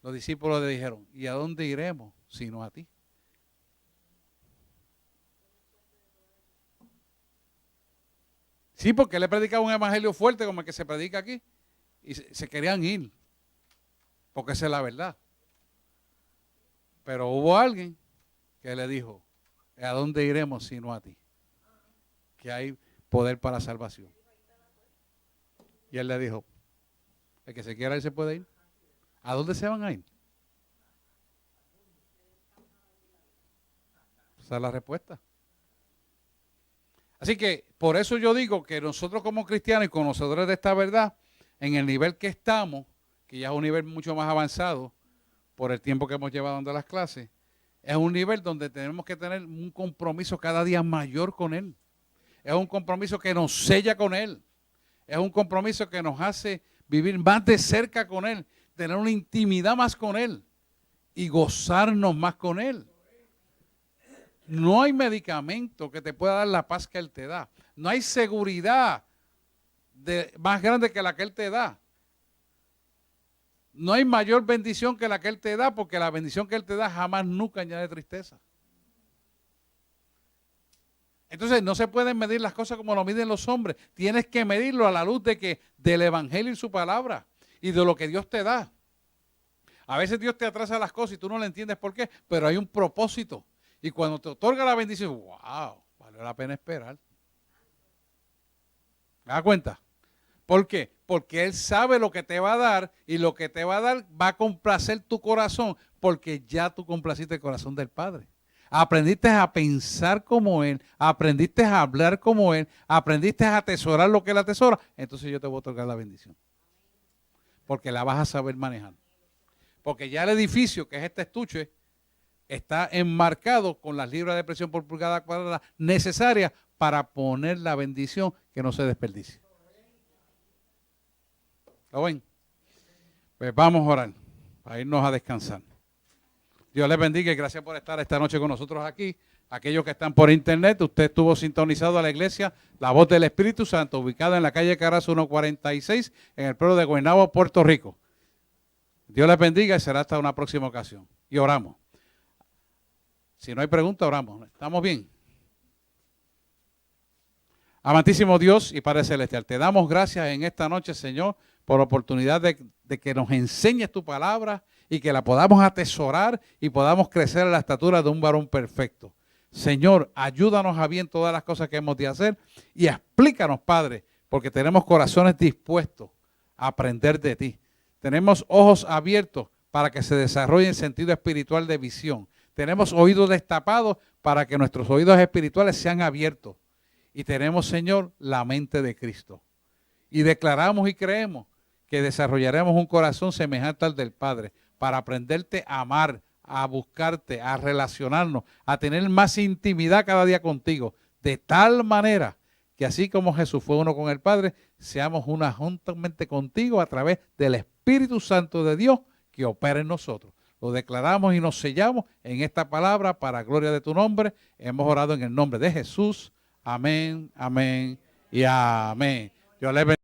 Los discípulos le dijeron, ¿y a dónde iremos sino a ti? Sí, porque le predicaba un evangelio fuerte como el que se predica aquí. Y se querían ir, porque esa es la verdad. Pero hubo alguien que le dijo, ¿a dónde iremos sino a ti? Que hay poder para la salvación. Y él le dijo, el que se quiera ir se puede ir. ¿A dónde se van a ir? Esa es la respuesta. Así que por eso yo digo que nosotros como cristianos y conocedores de esta verdad, en el nivel que estamos, que ya es un nivel mucho más avanzado por el tiempo que hemos llevado dando las clases, es un nivel donde tenemos que tener un compromiso cada día mayor con Él. Es un compromiso que nos sella con Él. Es un compromiso que nos hace vivir más de cerca con Él, tener una intimidad más con Él y gozarnos más con Él. No hay medicamento que te pueda dar la paz que Él te da. No hay seguridad más grande que la que Él te da. No hay mayor bendición que la que Él te da, porque la bendición que Él te da jamás nunca añade tristeza. Entonces no se pueden medir las cosas como lo miden los hombres. Tienes que medirlo a la luz del evangelio y su palabra y de lo que Dios te da. A veces Dios te atrasa las cosas y tú no le entiendes por qué, pero hay un propósito. Y cuando te otorga la bendición, wow, vale la pena esperar. ¿Me das cuenta? ¿Por qué? Porque Él sabe lo que te va a dar y lo que te va a dar va a complacer tu corazón porque ya tú complaciste el corazón del Padre. Aprendiste a pensar como Él, aprendiste a hablar como Él, aprendiste a atesorar lo que Él atesora, entonces yo te voy a otorgar la bendición. Porque la vas a saber manejar. Porque ya el edificio, que es este estuche, está enmarcado con las libras de presión por pulgada cuadrada necesarias para poner la bendición que no se desperdicie. ¿Lo ven? Pues vamos a orar, para irnos a descansar. Dios les bendiga y gracias por estar esta noche con nosotros aquí. Aquellos que están por internet, usted estuvo sintonizado a la iglesia La Voz del Espíritu Santo, ubicada en la calle Carazo 146, en el pueblo de Guaynabo, Puerto Rico. Dios les bendiga y será hasta una próxima ocasión. Y oramos. Si no hay pregunta, oramos. ¿Estamos bien? Amantísimo Dios y Padre Celestial, te damos gracias en esta noche, Señor, por la oportunidad de que nos enseñes tu palabra y que la podamos atesorar y podamos crecer a la estatura de un varón perfecto. Señor, ayúdanos a bien todas las cosas que hemos de hacer y explícanos, Padre, porque tenemos corazones dispuestos a aprender de ti. Tenemos ojos abiertos para que se desarrolle el sentido espiritual de visión. Tenemos oídos destapados para que nuestros oídos espirituales sean abiertos. Y tenemos, Señor, la mente de Cristo. Y declaramos y creemos que desarrollaremos un corazón semejante al del Padre para aprenderte a amar, a buscarte, a relacionarnos, a tener más intimidad cada día contigo. De tal manera que así como Jesús fue uno con el Padre, seamos una juntamente contigo a través del Espíritu Santo de Dios que opera en nosotros. Lo declaramos y nos sellamos en esta palabra para gloria de tu nombre. Hemos orado en el nombre de Jesús. Amén, amén y amén. Dios les bendiga.